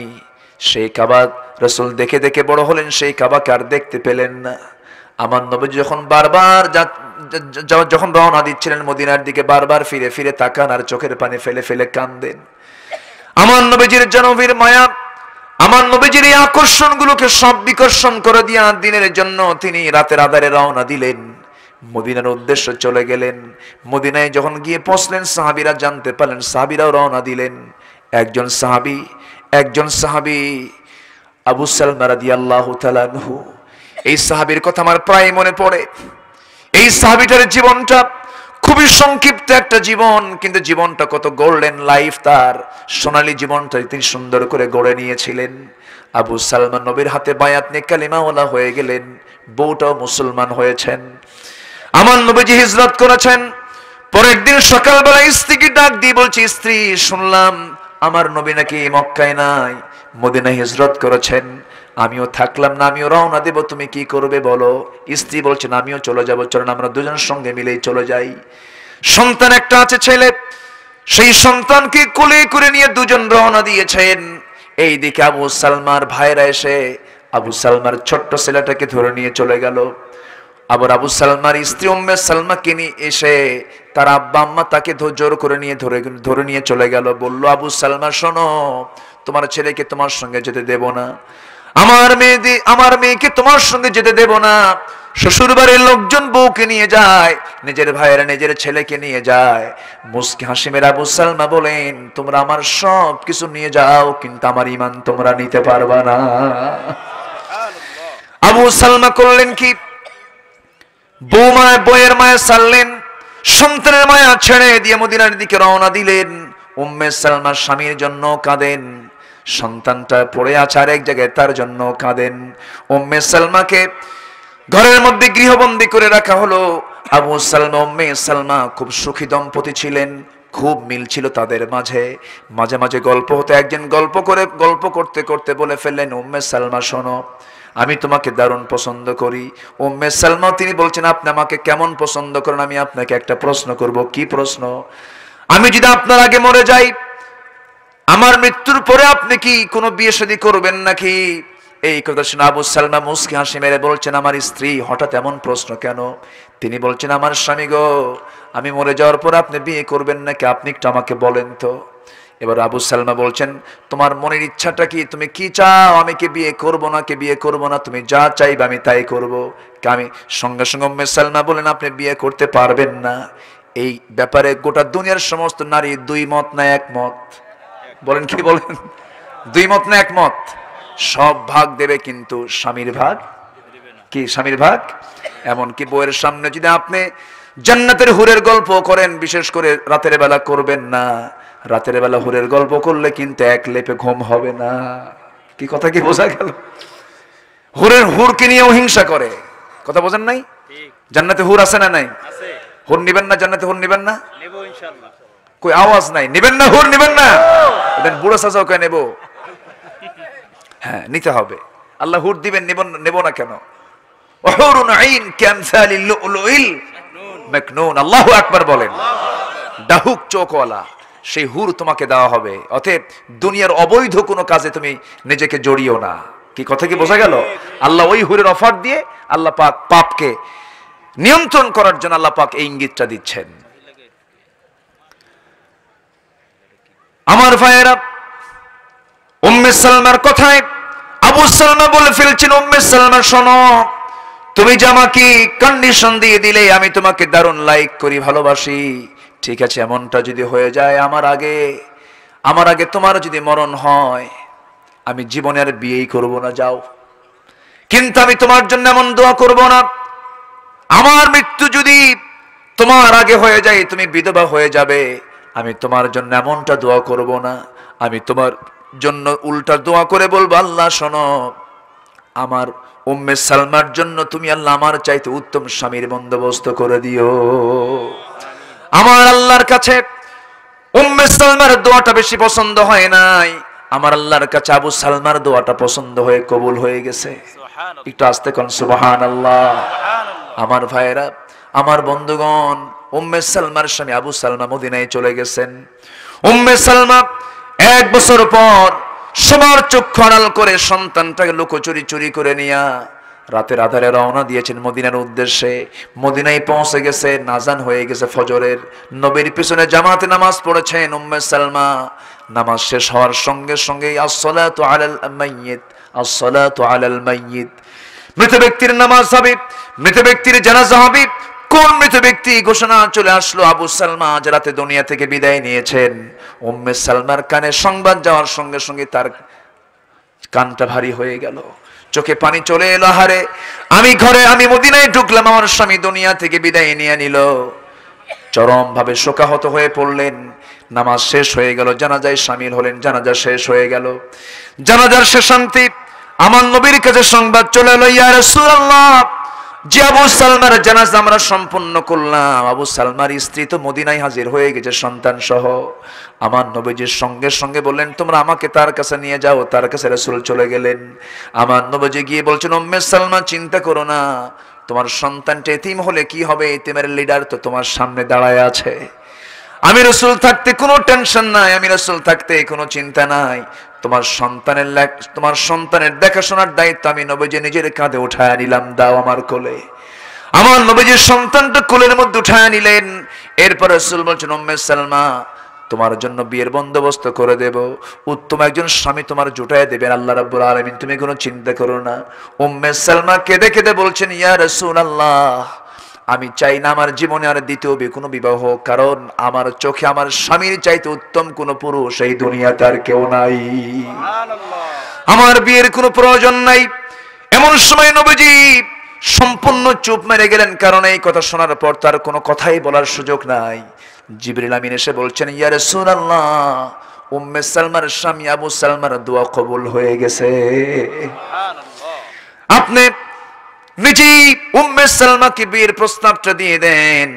সেই কাবা রাসূল দেখে দেখে বড় হলেন, সেই কাবাকে আর দেখতে পেলেন না। আমার নবী যখন বারবার যখন রওনা দিচ্ছিলেন মদিনার দিকে, বারবার ফিরে ফিরে তাকান আর চোখের পানি ফেলে ফেলে কাঁদেন। আমার নবীজির জনবীর মায়া, আমার নবীজির এই আকর্ষণগুলোকে সব বিকর্ষণ করে দিয়া দিনের জন্য তিনি রাতের আধারে রওনা দিলেন, মদিনার উদ্দেশ্যে চলে গেলেন। মদিনায় যখন গিয়ে পৌঁছলেন, সাহাবীরা জানতে পারলেন, সাহাবীরাও রওনা দিলেন। একজন সাহাবী আবু সালমা রাদিয়াল্লাহু তাআলা আনহু, এই সাহাবীর কথা আমার প্রায় মনে পড়ে। এই সাহাবীটার জীবনটা খুবই সংক্ষিপ্ত একটা জীবন, কিন্তু জীবনটা কত গোল্ডেন লাইফ, তার সোনালী জীবনটা তিনি সুন্দর করে গড়ে নিয়েছিলেন। আবু সালমা নবীর হাতে বায়াত নিয়ে কালিমাওয়ালা হয়ে গেলেন, বউটাও মুসলমান হয়েছেন। আমার নবীজি হিজরত করেছেন। পরের দিন সকালবেলা স্ত্রীকে ডাক দিয়ে বলছি, স্ত্রী, শুনলাম আমার নবী নাকি মক্কায় নাই, মদিনায় হিজরত করেছেন। আমিও থাকলাম না, আমিও রওনা দেব, তুমি কি করবে বলো। স্ত্রী বলছেন, আমিও চলে যাব, চলেন আমরা দুজন সঙ্গে মিলেই চলে যাই। সন্তান একটা আছে, ছেলে, সেই সন্তানকে কোলে করে নিয়ে দুজন রওনা দিয়েছেন। এই দিকে আবু সালমার ভাইরা এসে আবু সালমার ছোট্ট ছেলেটাকে ধরে নিয়ে চলে গেল। আবার আবু সালমার স্ত্রী উম্মে সালমাকে নিয়ে এসে তার আব্বা আম্মা তাকে জোর করে নিয়ে ধরে নিয়ে চলে গেল। বলল, আবু সালমা শোনো, তোমার ছেলেকে তোমার সঙ্গে যেতে দেব না, আমার মেয়েকে তোমার সঙ্গে যেতে দেব না। শ্বশুর বাড়ির লোকজন বউকে নিয়ে যায়, নিজের ভাইয়েরা নিজের ছেলেকে নিয়ে যায়। মুস্কি হাসি মেরে আবু সালমা বলেন, তোমরা আমার সব কিছু নিয়ে যাও, কিন্তু আমার ঈমান তোমরা নিতে পারবা না। আবু সালমা করলেন কি, বউয়ের মায়া ছাড়লেন, সন্তানের মায়া ছেড়ে দিয়ে মদিনার দিকে রওনা দিলেন। উম্মে সালমা স্বামীর জন্য কাঁদেন, সন্তানটা পড়ে আছে আরেক জায়গায়, তার জন্য কাঁদেন। উম্মে সালমাকে ঘরের মধ্যে গৃহবন্দী করে রাখা হলো। আবু সালমা উম্মে সালমা খুব সুখী দম্পতি ছিলেন, খুব মিল ছিল তাদের মাঝে। মাঝে মাঝে গল্প হতো, একজন গল্প করতে করতে বলে ফেললেন, উম্মে সালমা শোনো, আমি তোমাকে দারুণ পছন্দ করি। উম্মে সালমা তিনি বলছেন, আপনি আমাকে কেমন পছন্দ করেন, আমি আপনাকে একটা প্রশ্ন করব। কি প্রশ্ন? আমি যদি আপনার আগে মরে যাই, আমার মৃত্যুর পরে আপনি কি কোনো বিয়ে শাদী করবেন নাকি? এই কথা শুনে আবু সালমা মুস্কি হাসি মেরে বলছেন, আমার স্ত্রী, হঠাৎ এমন প্রশ্ন কেন? তিনি বলছেন, আমার স্বামী গো, আমি মরে যাওয়ার পর আপনি বিয়ে করবেন নাকি, আপনি একটু আমাকে বলেন তো। এবার আবু সালমা বলছেন, তোমার মনের ইচ্ছাটা কি, তুমি কি চাও, আমি কি বিয়ে করব না, কে বিয়ে করব না, তুমি যা চাইবে আমি তাই করব। আমি সঙ্গে সঙ্গে উম্মে সালমা বলেন, আপনি বিয়ে করতে পারবেন না। এই ব্যাপারে গোটা দুনিয়ার সমস্ত নারী দুই মত না এক মত? বলেন, কি বলেন? দুই মত না এক মত? সব ভাগ দেবে, কিন্তু স্বামীর ভাগ কি? স্বামীর ভাগ। এমনকি বউয়ের সামনে যদি আপনি জান্নাতের হুরের গল্প করেন, বিশেষ করে রাতের বেলা করবেন না। রাতের বেলা হুরের গল্প করলে কিন্তু এক লেপে ঘুম হবে না। কি কথা কি বোঝা গেল? হুরকে নিয়েও হিংসা করে, কথা বোঝেন নাই? জান্নাতে হুর আছে না নাই? হুর নিবেন না? জান্নাতে হুর নিবেন না? নেব ইনশাআল্লাহ। কই আওয়াজ নাই, নিবেন না? হুর নিবেন না? দেন বুড়ো চাচাও কয় নেব। হ্যাঁ, নিতে হবে। আল্লাহ হুর দিবেন, নেব না কেন? ওহুরুন আইন কামসালিল লুলুইল মাকনুন, আল্লাহু আকবার বলেন। ডাহুক চোখওয়ালা সেই হুর তোমাকে দেওয়া হবে। অতএব দুনিয়ার অবৈধ কোনো কাজে তুমি নিজেকে জড়িও না। কি কথা কি বোঝা গেল? আল্লাহ ওই হুরের অফার দিয়ে আল্লাহ পাক পাপকে নিয়ন্ত্রণ করার জন্য আল্লাহ পাক এই ইঙ্গিতটা দিচ্ছেন। আমার ভাইয়েরা, উম্মে সালমার কথায় আবু সালমা বলে ফেলছেন, উম্মে সালমা শোনো, তুমি যে আমাকে কন্ডিশন দিয়ে দিলে আমি তোমাকে দারুণ লাইক করি, ভালোবাসি, ঠিক আছে, এমনটা যদি হয়ে যায় আমার আগে তোমার যদি মরণ হয়, আমি জীবনে আর বিয়েই করব না, যাও। কিন্তু আমি তোমার জন্য এমন দোয়া করব না, আমার মৃত্যু যদি তোমার আগে হয়ে যায়, তুমি বিধবা হয়ে যাবে, আমি তোমার জন্য এমনটা দোয়া করব না, আমি তোমার জন্য উল্টা দোয়া করে বলবো, আল্লাহ শোনো, আমার উম্মে সালমার জন্য তুমি আল্লাহ আমার চাইতে উত্তম স্বামীর বন্দোবস্ত করে দিও। আমার আল্লাহর কাছে উম্মে সালমার দোয়াটা বেশি পছন্দ হয় নাই, আমার আল্লাহর কাছে আবু সালমার দোয়াটা পছন্দ হয়ে কবুল হয়ে গেছে। একটু আস্তে কোন সুবহানাল্লাহ। আমার ভাইয়েরা, আমার বন্ধুগণ, উম্মে সালমার স্বামী আবু সালমা মদিনায় চলে গেছেন। উম্মে সালমা 1 বছর পর সবার চক্ষু আড়াল করে সন্তানটাকে লুকোচুরি চুরি করে নিয়ে রাতের আধারে রওনা দিয়েছেন মদিনার উদ্দেশ্যে। মদিনায় পৌঁছে গেছে, নাজান হয়ে গেছে ফজরের। নবীর পিছনে জামাতে নামাজ পড়েছেন উম্মে সালমা। নামাজ শেষ হওয়ার সঙ্গে সঙ্গে আসসালাতু আলাল মাইয়িত, আসসালাতু আলাল মাইয়িত, মৃত ব্যক্তির নামাজ হবে, মৃত ব্যক্তির জানাজা হবে। কোন মৃত ব্যক্তি? ঘোষণা চলে আসলো, আবু সালমা আজ রাতে দুনিয়া থেকে বিদায় নিয়েছেন। উম্মে সালমার কানে সংবাদ যাওয়ার সঙ্গে সঙ্গে তার কানটা ভারী হয়ে গেল, চোখে পানি চলে এলো। হারে, আমি মদিনায় ঢুকলাম, আমার স্বামী দুনিয়া থেকে বিদায় নিয়ে নিল। চরম ভাবে শোকাহত হয়ে পড়লেন। নামাজ শেষ হয়ে গেল, জানাজায় শামিল হলেন, জানাজা শেষ হয়ে গেল। জানাজার শেষান্তে আমার নবীর কাছে সংবাদ চলে এলো, ইয়া রাসূলুল্লাহ, যে আবু সালমার জানাজা আমরা সম্পন্ন করলাম, আবু সালমার স্ত্রী তো মদিনায় হাজির হয়ে গেছে সন্তান সহ। আমার নবীজির সঙ্গে সঙ্গে বললেন, তোমরা আমাকে তার কাছে নিয়ে যাও। তার কাছে রাসূল চলে গেলেন। আমার নবীজি গিয়ে বলছেন, উম্মে সালমা, চিন্তা করো না, তোমার সন্তানটা এতিম হলে কি হবে? এতিমের লিডার তো তোমার সামনে দাঁড়ায় আছে। আমি রাসূল থাকতে কোনো টেনশন নাই, আমি রাসূল থাকতে কোনো চিন্তা নাই। তোমার সন্তানের দেখাশোনার দায়িত্ব আমি নবীজি নিজের কাঁধে উঠায় নিলাম, দাও আমার কোলে। আমার নবীজির সন্তানটা কোলের মধ্যে উঠায় নিলেন। এরপর রাসূল বলছেন, উম্মে সালমা, তোমার জন্য বিয়ের বন্দোবস্ত করে দেব, উত্তম একজন স্বামী তোমার জুটায় দেবেন আল্লাহ রাব্বুল আলামিন, তুমি কোনো চিন্তা করো না। উম্মে সালমা কেঁদে কেঁদে বলছেন, ইয়া রাসূলুল্লাহ, আমি চাই না আমার জীবনে আর দ্বিতীয় কোনো বিবাহ, কারণ আমার চোখে আমার স্বামীর চাইতে উত্তম কোনো পুরুষ এই দুনিয়াতে আর কেউ নাই, আমার বিয়ের কোনো প্রয়োজন নাই। এমন সময় নবীজি সম্পূর্ণ চুপ মেরে গেলেন, কারণ এই কথা শোনার পর তার কোনো কথাই বলার সুযোগ নাই। জিবরিল আমিন এসে বলছেন, ইয়া রাসূলুল্লাহ, উম্মে সালমার স্বামী আবু সালমার দোয়া কবুল হয়ে গেছে। আপনি নিজেই উম্মে সালমাকে বিয়ের প্রস্তাবটা দিয়ে দেন।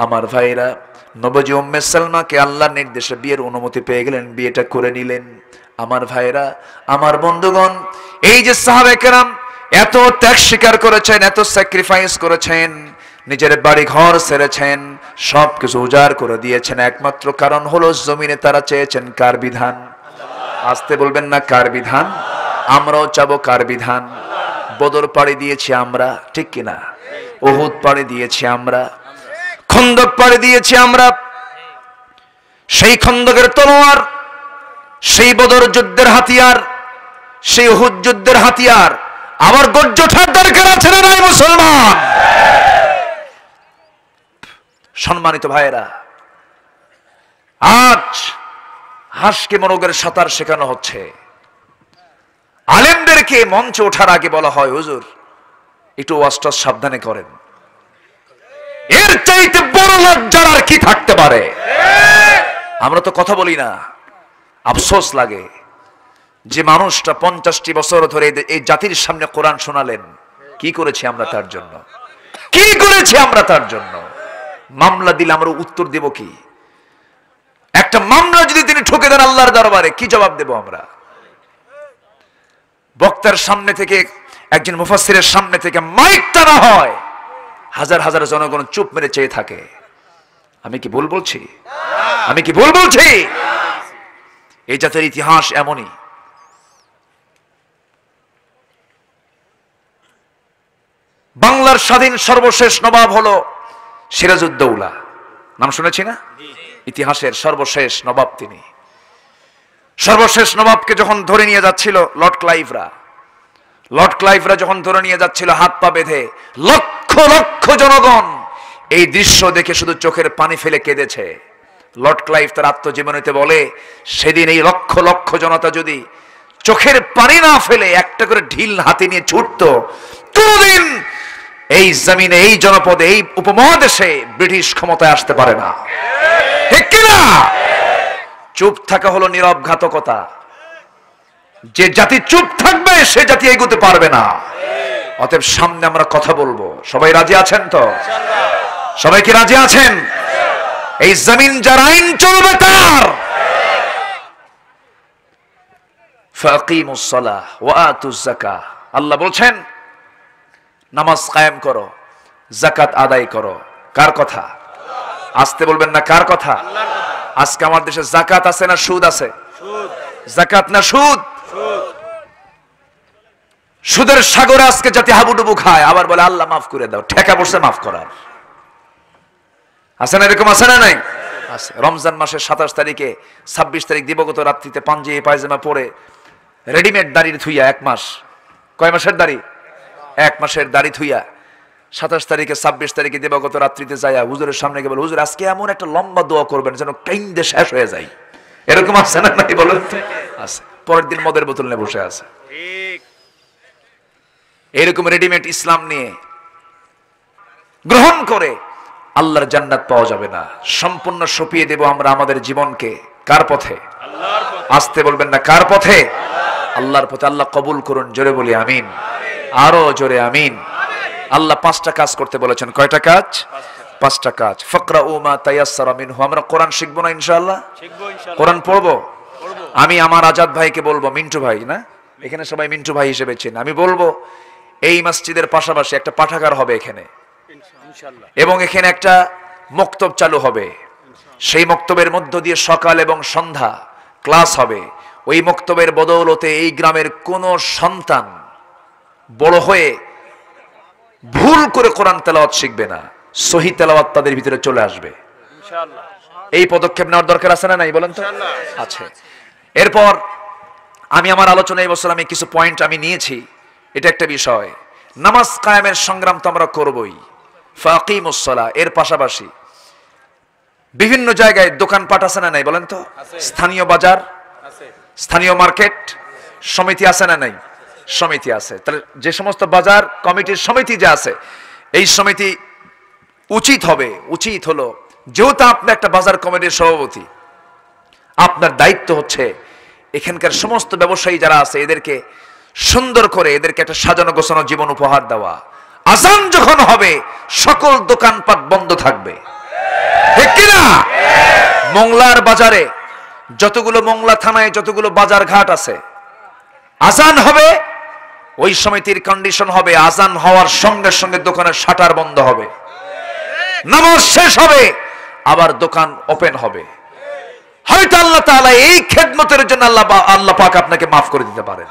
আমার ভাইরা, নবীজি উম্মে সালমাকে আল্লাহর নির্দেশে বিয়ের অনুমতি পেয়ে গেলেন, বিয়েটা করে নিলেন। আমার ভাইরা, আমার বন্ধুগণ, এই যে সাহাবায়ে কেরাম এত ত্যাগ স্বীকার করেছেন, এত স্যাক্রিফাইস করেছেন, নিজের বাড়ি ঘর ছেড়েছেন, সবকিছু উজাড় করে দিয়েছেন, একমাত্র কারণ হলো জমিনে তারা চেয়েছেন কার বিধান? আসতে বলবেন না, কার বিধান? আমরাও চাবো কার বিধান? বদর পাড়ি দিয়েছি আমরা, ঠিক কিনা? উহুদ পাড়ি দিয়েছি আমরা, খন্দক পাড়ি দিয়েছি আমরা। সেই খন্দকের তলোয়ার, সেই বদর যুদ্ধের হাতিয়ার, সেই উহুদ যুদ্ধের হাতিয়ার আবার গর্জে ওঠার দরকার আছে না নাই মুসলমান? সম্মানিত ভাইয়েরা, আজ হাঁসকে মোরগের সাঁতার শেখানো হচ্ছে। আলেমদেরকে মঞ্চে ওঠার আগে বলা হয়, হুজুর একটু ওয়াজটা সাবধানে করেন। এর চাইতে বড় লজ্জার আর কি থাকতে পারে? আমরা তো কথা বলি না, আফসোস লাগে যে মানুষটা 50টি বছর ধরে এই জাতির সামনে কোরআন শোনালেন, কি করেছি আমরা তার জন্য? কি করেছি আমরা তার জন্য? মামলা দিলে আমরা উত্তর দেব কি? একটা মামলা যদি তিনি ঠকে দেন আল্লাহর দরবারে, কি জবাব দেব আমরা? বক্তার সামনে থেকে, একজন মুফাসসিরের সামনে থেকে মাইক টানা হয়, হাজার হাজার জনগণ চুপ মেরে চেয়ে থাকে। আমি কি ভুল বলছি? আমি কি ভুল বলছি? এই জাতির ইতিহাস এমনই। বাংলার স্বাধীন সর্বশেষ নবাব হলো সিরাজউদ্দৌলা, নাম শুনেছি না? ইতিহাসের সর্বশেষ নবাব তিনি। সর্বশেষ নবাবকে যখন ধরে নিয়ে যাচ্ছিল লর্ড ক্লাইভরা যখন ধরে নিয়ে যাচ্ছিল হাত পা বেঁধে, লক্ষ লক্ষ জনগণ এই দৃশ্য দেখে শুধু চোখের পানি ফেলে কেঁদেছে। লর্ড ক্লাইভ তার আত্মজীবনীতে বলে, সেদিন এই লক্ষ লক্ষ জনতা যদি চোখের পানি না ফেলে একটা করে ঢিল হাতে নিয়ে ছুটতো, কোনদিন এই জমিনে, এই জনপদে, এই উপমহাদেশে ব্রিটিশ ক্ষমতায় আসতে পারে না। ঠিক কিনা? চুপ থাকা হলো নীরব ঘাতকতা। যে জাতি চুপ থাকবে সে জাতি এগোতে পারবে না। অতএব সামনে আমরা কথা বলবো। সবাই রাজি আছেন তো? সবাই কি রাজি আছেন? এই জমিন যার আইন চলবে তার। ফাকিমুস সালাহ ওয়া আতুজ যাকাহ, আল্লাহ বলছেন নামাজ কায়েম করো, যাকাত আদায় করো। কার কথা? আসতে বলবেন না, কার কথা? আজকে আমার দেশে যাকাত আছে না সুদ আছে? যাকাত না সুদ? সুদের সাগরে আজকে জাতি হাবুডুবু খায়, আবার বলে আল্লাহ মাফ করে দাও। ঠেকা পড়ছে মাফ করার। আছে না এরকম? আছে না নাই? আছে। রমজান মাসের 27 তারিখে 26 তারিখ দিবগত রাত্রিতে পাঞ্জাবি পায়জামা পরে রেডিমেড দাড়ি থুইয়া 1 মাস, কয় মাসের দাড়ি? 1 মাসের দাড়ি থুইয়া 27 তারিখে 26 তারিখে দিবগত রাত্রিতে যাইয়া হুজুরের সামনে গিয়ে বলে, হুজুর আজকে এমন একটা লম্বা দোয়া করবেন যেন কাইন্দে শেষ হয়ে যায়। এরকম আছে না নাই বলেন? আছে। পরের দিন মদের বোতল নিয়ে বসে আছে। ঠিক এরকম রেডিমেড ইসলাম নিয়ে গ্রহণ করে আল্লাহর জান্নাত পাওয়া যাবে না। সম্পূর্ণ সঁপিয়ে দেব আমরা আমাদের জীবনকে। কার পথে? আল্লাহর পথে। আসতে বলবেন না, কার পথে? আল্লাহর পথে। আল্লাহ কবুল করুন। জোরে বলি আমিন। আরো জোরে আমিন। আল্লাহ 5টা কাজ করতে বলেছেন। কয়টা কাজ? 5টা কাজ। ফাকরাউ মা তায়াসসারা মিনহু। আমরা কোরআন শিখবো না ইনশাআল্লাহ? শিখবো ইনশাআল্লাহ। কোরআন পড়বো। আমি আমার আজাদ ভাইকে বলবো, মিন্টু ভাই না, এখানে সবাই মিন্টু ভাই হিসেবে চেনে, আমি বলবো এই মসজিদের পাশাপাশি একটা পাঠাগার হবে এখানে, এবং এখানে একটা মক্তব চালু হবে। সেই মক্তবের মধ্য দিয়ে সকাল এবং সন্ধ্যা ক্লাস হবে। ওই মক্তবের বদৌলতে এই গ্রামের কোন সন্তান বড় হয়ে ভুল করে কোরআন তেলাওয়াত শিখবে না, সহি তেলাওয়াত তাদের ভিতরে চলে আসবে ইনশাআল্লাহ। এই পদক্ষেপ নেওয়ার দরকার আছে না নাই বলেন তো? আছে। এরপর আমি আমার আলোচনা এই বছর আমি কিছু পয়েন্ট আমি নিয়েছি। এটা একটা বিষয়, নামাজ কায়েমের সংগ্রাম তো আমরা করবই। ফাকিমুস সালাহ, এর পাশাপাশি বিভিন্ন জায়গায় দোকানপাট আছে না নাই বলেন তো? স্থানীয় বাজার আছে, স্থানীয় মার্কেট সমিতি আছে না নাই? সমিতি আছে। তাহলে যে সমস্ত বাজার কমিটির সমিতি যে আছে, এই সমিতি উচিত হলো, যেহেতু আপনি একটা বাজার কমিটির সভাপতি, আপনার দায়িত্ব হচ্ছে এখানকার সমস্ত ব্যবসায়ী যারা আছে এদেরকে সুন্দর করে, এদেরকে একটা সাজানো গোছানো জীবন উপহার দেওয়া। আজান যখন হবে সকল দোকানপাট বন্ধ থাকবে, ঠিক কিনা? মোংলার বাজারে যতগুলো, মোংলা থানায় যতগুলো বাজার ঘাট আছে, আজান হবে ওই সমিতির কন্ডিশন হবে আজান হওয়ার সঙ্গে সঙ্গে দোকানের শাটার বন্ধ হবে, নামাজ শেষ হবে আবার দোকান ওপেন হবে। হয়তো আল্লাহ তাআলা এই খেদমতের জন্য আল্লাহ পাক আপনাকে মাফ করে দিতে পারেন।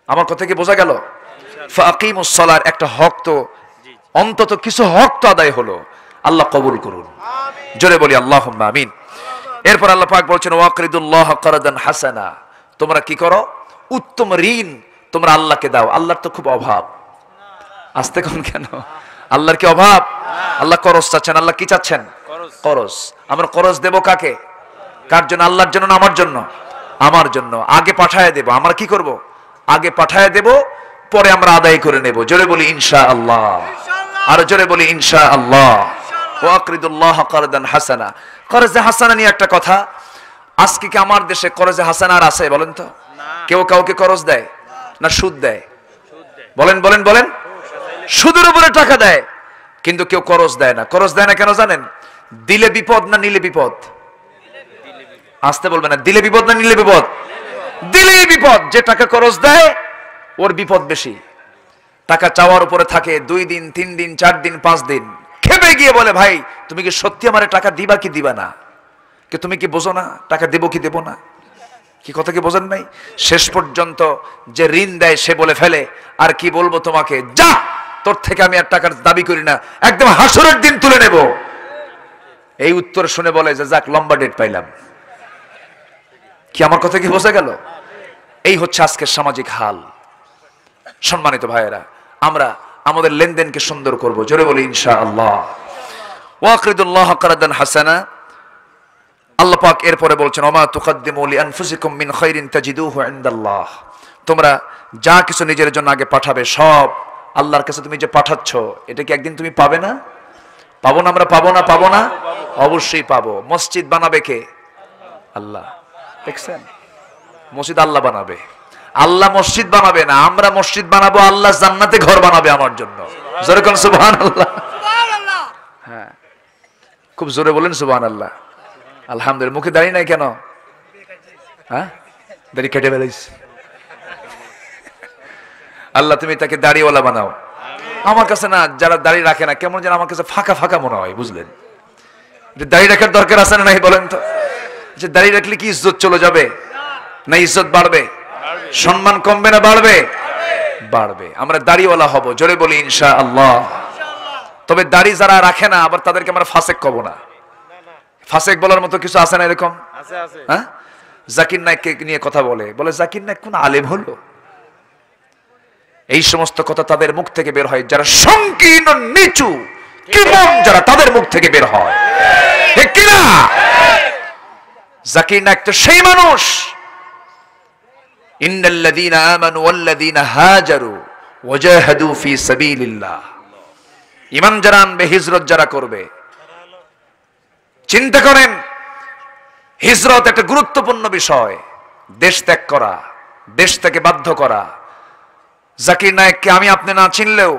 আমার কথা কি বোঝা গেল? ফাকিমুস সালার একটা হক তো, অন্তত কিছু হক তো আদায় হলো। আল্লাহ কবুল করুন। জোরে বলি আল্লাহুম্মা আমিন। এরপর আল্লাহ পাক বলছেন ওয়াকরিদুল্লাহ কারদান হাসানা, তোমরা কি করো? উত্তম ঋণ তোমরা আল্লাহকে দাও। আল্লাহর তো খুব অভাব। আসতে কোন কেন? আল্লাহর কি অভাব? আল্লাহ করজ চাচ্ছেন। আল্লাহ কি চাচ্ছেন? করজ। আমরা করজ দেব কাকে? কার জন্য? আল্লাহর জন্য না আমার জন্য? আমার জন্য। আগে পাঠায় দেব। আমরা কি করব? আগে পাঠায় দেব, পরে আমরা আদায় করে নেব। জোরে বলি ইনশাআল্লাহ। আর জোরে বলি ইনশাআল্লাহ। ওয়াকরিদুল্লাহ কারদান হাসানা। করজে হাসানা নিয়ে একটা কথা, আজকে কি আমার দেশে করজে হাসানার আছে বলেন তো? কেউ কাউকে করজ দেয় না সুদ দেয়? বলেন বলেন বলেন। সুদের উপরে টাকা দেয়, কিন্তু কেউ করজ দেয় না। করজ দেয় না কেন জানেন? দিলে বিপদ না নিলে বিপদ? আসতে বলবে না। দিলে বিপদ না নিলে বিপদ? দিলেই বিপদ। যে টাকা করজ দেয় ওর বিপদ বেশি। টাকা চাওয়ার উপরে থাকে 2 দিন 3 দিন 4 দিন 5 দিন, খেপে গিয়ে বলে ভাই তুমি কি সত্যি আমারে টাকা দিবা কি দিবা না? কি তুমি কি বোঝো না টাকা দেবো কি দেবো না? কি কথা কি বোঝেন নাই? শেষ পর্যন্ত যে ঋণ দেয় সে বলে ফেলে আর কি বলবো তোমাকে, যা তোর থেকে আমি আর টাকার দাবি করি না, একদম হাসরের দিন তুলে নেব। এই উত্তর শুনে বলে যে যাক লম্বা ডেট পাইলাম। কি আমার কথা কি বোঝা গেল? এই হচ্ছে আজকের সামাজিক হাল। সম্মানিত ভাইয়েরা, আমরা আমাদের লেনদেনকে সুন্দর করব, জোরে বলি ইনশাআল্লাহ। ওয়াকরিদুল্লাহ কারদান হাসানা। আল্লাহ পাক এরপরে বলছেন ওমা তুকদ্দিমু লিআনফুসিকুম মিন খাইরিন তাজিদুহু ইনদাল্লাহ। তোমরা যা কিছু নিজের জন্য আগে পাঠাবে সব আল্লাহর কাছে তুমি যে পাঠাচ্ছ এটা কি একদিন তুমি পাবে না? পাবো না? আমরা পাবো না? পাবো না, অবশ্যই পাবো। মসজিদ বানাবে কে? আল্লাহ। দেখছেন, মসজিদ আল্লাহ বানাবে। আল্লাহ মসজিদ বানাবে না, আমরা মসজিদ বানাবো। আল্লাহ জান্নাতে ঘর বানাবে আমার জন্য। জোরে কোন সুবহানাল্লাহ। হ্যাঁ, খুব জোরে বলেন সুবহানাল্লাহ। আলহামদুলিল্লাহ। মুখে দাড়ি নাই কেন? হ্যাঁ, দাড়ি কেটে ফেলাইছি। আল্লাহ তুমি তাকে দাড়িওয়ালা বানাও। আমার কাছে না যারা দাড়ি রাখে না কেমন যেন আমার কাছে ফাঁকা ফাঁকা মনে হয়, বুঝলেন? দাড়ি রাখার দরকার আছে না নাই বলেন তো? যে দাড়ি রাখলে কি ইজ্জত চলে যাবে না ইজ্জত বাড়বে? সম্মান কমবে না বাড়বে? বাড়বে। আমরা দাড়িওয়ালা হব, জোরে বলি ইনশাআল্লাহ। তবে দাড়ি যারা রাখে না আবার তাদেরকে আমরা ফাসেক কব না। ফাসেক বলার মতো কিছু আছে না এরকম? হ্যাঁ, জাকির নায়েককে নিয়ে কথা বলে জাকির নায়েক কোন আলেম হলো? এই সমস্ত কথা তাদের মুখ থেকে বের হয় যারা সংকীর্ণ নিচু কৃপণ, যারা তাদের মুখ থেকে বের হয়। ঠিক কি না? জাকির নায়েক তো সেই মানুষ। ইন্নাল্লাযীনা আমানু ওয়াল্লাযীনা হাজারু ওয়াজাহাদু ফি সাবিলিল্লাহ। ঈমান যারা আনবে, হিজরত যারা করবে। চিন্তা করেন, হিজরত একটা গুরুত্বপূর্ণ বিষয়। দেশ ত্যাগ করা, দেশ থেকে বাধ্য করা। জাকির নায়েককে আমি আপনি না চিনলেও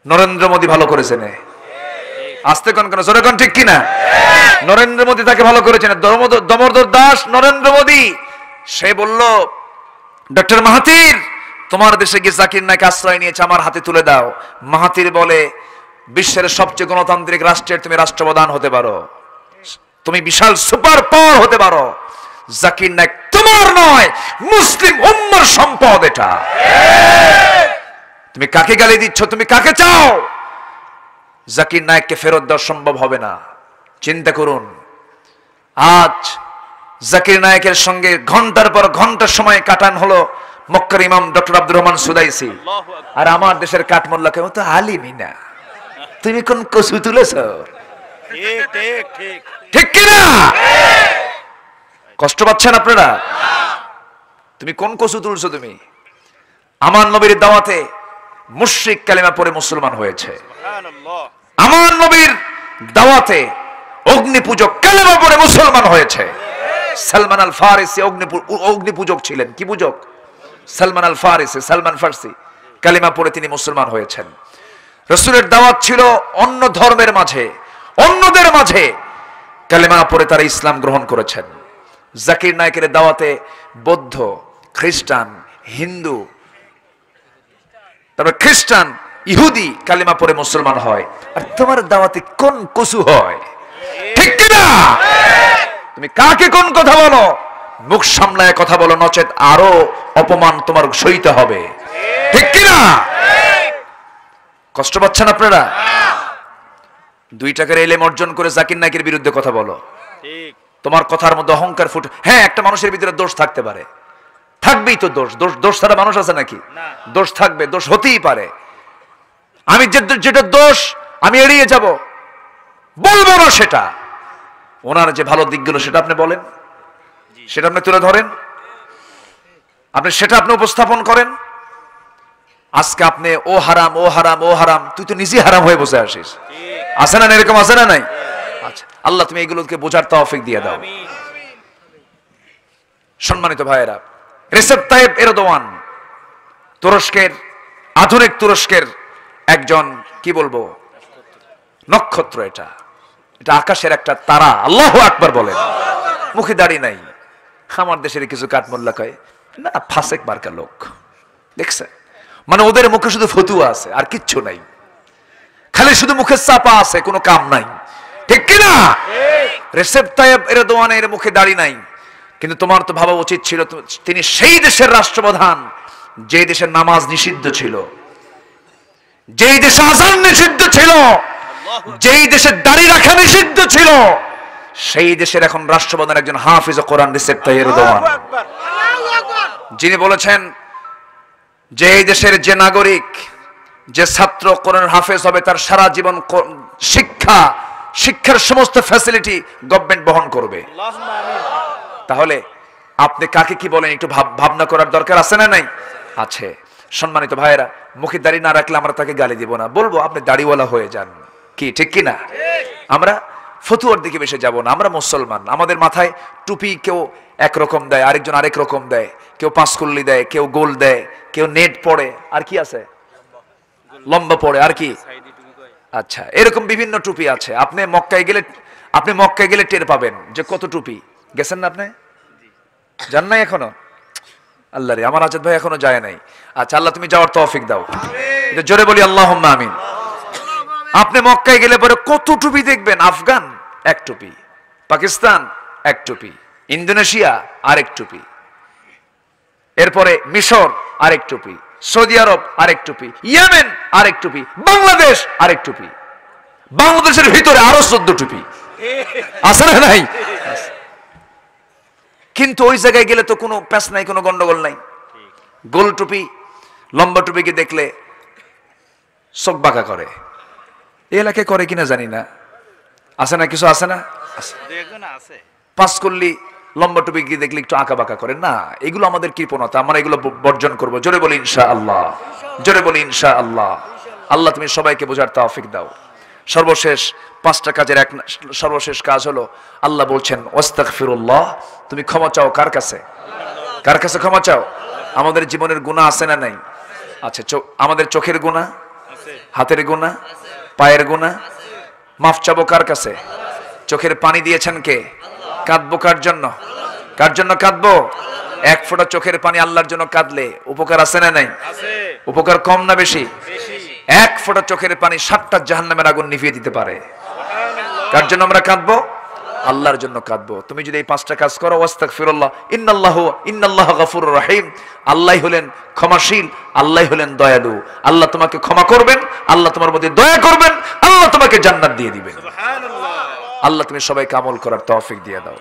নরেন্দ্র মোদী ভালো করেছেন। আসতে কোন কোন জোরে কোন ঠিক কিনা? নরেন্দ্র মোদী তাকে ভালো করেছেন। দামোদর দাস নরেন্দ্র মোদী, সে বলল ডক্টর মাহাথির তোমার দেশে গিয়ে জাকির নায়েক আশ্রয় নিয়েছে, আমার হাতে তুলে দাও। মাহাথির বলে বিশ্বের সবচেয়ে গণতান্ত্রিক রাষ্ট্রের তুমি রাষ্ট্রপ্রধান হতে পারো, তুমি বিশাল সুপার পাওয়ার হতে পারো। জাকির নায়েক তোমার নয়, মুসলিম উম্মার সম্পদ এটা। তুমি কাকে গালি দিচ্ছ? তুমি কাকে চাও? জাকির নায়েককে ফেরত দেওয়া সম্ভব হবে না। চিন্তা করুন, আজ জাকির নায়েকের সঙ্গে ঘন্টার পর ঘন্টার সময় কাটান হলো মক্কার ইমাম ডক্টর আব্দুর রহমান সুদাইসি। আর আমার দেশের কাঠমোল্লাকে তো আলিমই না। তুমি কোন কসু তুলেছ? ঠিক কিনা? কষ্ট পাচ্ছেন আপনারা? তুমি কোন কসু তুলছো? তুমি আমার নবীর দাওয়াতে মুশরিক কালিমা পড়ে মুসলমান হয়েছে। আমার নবীর দাওয়াতে অগ্নি পূজক কালিমা পড়ে মুসলমান হয়েছে। সালমান আল ফারিসি অগ্নি পূজক ছিলেন। কি পূজক? সালমান আল ফারিসি, সালমান ফার্সি কালিমা পড়ে তিনি মুসলমান হয়েছেন। রাসূলের দাওয়াত ছিল অন্য ধর্মের মাঝে, অন্যদের মাঝে কালিমা পড়ে তারা ইসলাম গ্রহণ করেছেন। জাকির নায়েকের দাওয়াতে বৌদ্ধ, খ্রিস্টান, হিন্দু, তারপর খ্রিস্টান, ইহুদি কালিমা পড়ে মুসলমান হয়। আর তোমার দাওয়াতে কোন কসু হয়? ঠিক কিনা? তুমি কাকে কোন কথা বলো? মুখ সামলায় কথা বলো, নচেত আরো অপমান তোমার সইতে হবে। ঠিক কিনা? কষ্ট পাচ্ছেন আপনারা? 2 টাকার এলেম অর্জন করে জাকির নায়েকের বিরুদ্ধে কথা বলো। তোমার কথার মধ্যে অহংকার ফুটে। হ্যাঁ, একটা মানুষের ভিতরে দোষ থাকতে পারে, থাকবেই তো দোষ। দোষ ছাড়া মানুষ আছে নাকি? দোষ থাকবে, দোষ হতেই পারে। আমি যেটা দোষ আমি এড়িয়ে যাব, বলবো না সেটা। ওনার যে ভালো দিকগুলো সেটা আপনি বলেন, সেটা আপনি তুলে ধরেন, আপনি সেটা আপনি উপস্থাপন করেন। আজকে আপনি ও হারাম, ও হারাম, ও হারাম, তুই তো নিজেই হারাম হয়ে বসে আসিস। আছে না এরকম? আছে না নাই? আচ্ছা, আল্লাহ তুমি এগুলোকে বোঝার তৌফিক দিয়ে দাও। সম্মানিত ভাইয়েরা, রেসেপ তাইয়েব এরদোয়ান তুরস্কের, আধুনিক তুরস্কের একজন কি বলবো নক্ষত্র। এটা আকাশের একটা তারা। আল্লাহু আকবার বলেন। মুখে দাড়ি নাই। আমার দেশের কিছু কাঠমোল্লা কয় না ফাসেক মার্কা লোক, দেখছেন? মানে ওদের মুখে শুধু ফতুয়া আছে আর কিচ্ছু নাই, খালি শুধু মুখে চাপা আছে, কোনো কাম নাই, ঠিক কিনা? রেসেপ তাইয়েব এরদোয়ানের মুখে দাড়ি নাই, কিন্তু তোমার তো ভাবা উচিত ছিল তিনি সেই দেশের রাষ্ট্রপ্রধান যে দেশের নামাজ নিষিদ্ধ ছিল, যেই দেশে আযান নিষিদ্ধ ছিল, যেই দেশে দাড়ি রাখা নিষিদ্ধ ছিল, সেই দেশের এখন রাষ্ট্রপ্রধান একজন হাফিজ কোরআন রেসেপ তাইয়েব এরদোয়ান, যিনি বলেছেন যে এই দেশের যে নাগরিক, যে ছাত্র কোরআনের হাফেজ হবে তার সারা জীবন শিক্ষার সমস্ত ফ্যাসিলিটি গভর্নমেন্ট বহন করবে। তাহলে আপনি কাকে কি বলেন একটু ভাবনা করার দরকার আছে না নাই? আছে। সম্মানিত ভাইয়েরা, মুখে দাড়ি না রাখলে আমরা তাকে গালি দিব না, বলবো আপনি দাড়িওয়ালা হয়ে যান, কি ঠিক কি না? আমরা ফতুয়ার দিকে বেশি যাব না। আমরা মুসলমান, আমাদের মাথায় টুপি কেউ একরকম দেয়, আরেকজন আরেক রকম দেয়, কেউ পাঁচকুল্লি দেয়, কেউ গোল দেয়, কেউ নেট পড়ে, আর কি আছে লম্বা পড়ে, আর কি আচ্ছা এরকম বিভিন্ন টুপি আছে। আপনি মক্কায় গেলে টের পাবেন যে কত টুপি। গেছেন না আপনি? যান নাই এখনো? আল্লাহ রে, আমার আজাদ ভাই এখনো যায় নাই। আচ্ছা, আল্লাহ তুমি যাওয়ার তৌফিক দাও। জোরে বলি আল্লাহুম্মা আমিন। আপনি মক্কায় গেলে পরে কত টুপি দেখবেন। আফগান এক টুপি, পাকিস্তান এক টুপি, ইন্দোনেশিয়া আরেক টুপি, এরপরে মিশর আরেক টুপি, সৌদি আরব আরেক টুপি, ইয়েমেন আরেক টুপি, বাংলাদেশ আরেক টুপি, বাংলাদেশের ভিতরে আরো 14 টুপি আছে না নাই? কিন্তু ওই জায়গায় গেলে তো কোনো প্যাঁচ নাই, কোনো গন্ডগোল নাই। গোল টুপি লম্বা টুপিকে দেখলে চোখ বাঁকা করে। এই এলাকায় করে কিনা জানি না, আছে না কিছু? আছে না? পাঁচকল্লি লম্বা টুপি গিয়ে দেখলে একটু আঁকা বাঁকা করে না। এগুলো আমাদের কৃপণতা, আমরা এগুলো বর্জন করবো। জোরে বলি ইনশাআল্লাহ, জোরে বলি ইনশাআল্লাহ। আল্লাহ তুমি সবাইকে বোঝার তৌফিক দাও। সর্বশেষ 5টা কাজের সর্বশেষ কাজ হলো আল্লাহ বলছেন ওয়াস্তাগফিরুল্লাহ, তুমি ক্ষমা চাও কার কাছে? কার কাছে ক্ষমা চাও? আমাদের জীবনের গুনাহ আছে না নাই? আচ্ছা, আমাদের চোখের গুনাহ, হাতের গুনাহ, পায়ের গুনাহ, মাফ চাবো কার কাছে? চোখের পানি দিয়েছেন কে? কাঁদবো কার জন্য? কার জন্য কাঁদবো? এক ফোঁটা চোখের পানি আল্লাহর জন্য কাঁদলে উপকার আছে না নাই? উপকার কম না বেশি? এক ফোঁটা চোখের পানি 7টা জাহান্নামের আগুন নিভিয়ে দিতে পারে। কার জন্য আমরা কাঁদবো? আল্লাহর জন্য কাঁদবো। তুমি যদি এই 5টা কাজ করো, ওয়াস্তাগফিরুল্লাহ, ইন্নাল্লাহু গফুরুর রহিম, আল্লাহ হলেন ক্ষমাশীল, আল্লাহ হলেন দয়ালু। আল্লাহ তোমাকে ক্ষমা করবেন, আল্লাহ তোমার মধ্যে দয়া করবেন, আল্লাহ তোমাকে জান্নাত দিয়ে দিবেন। আল্লাহ তুমি সবাইকে আমল করার তৌফিক দিয়ে দাও।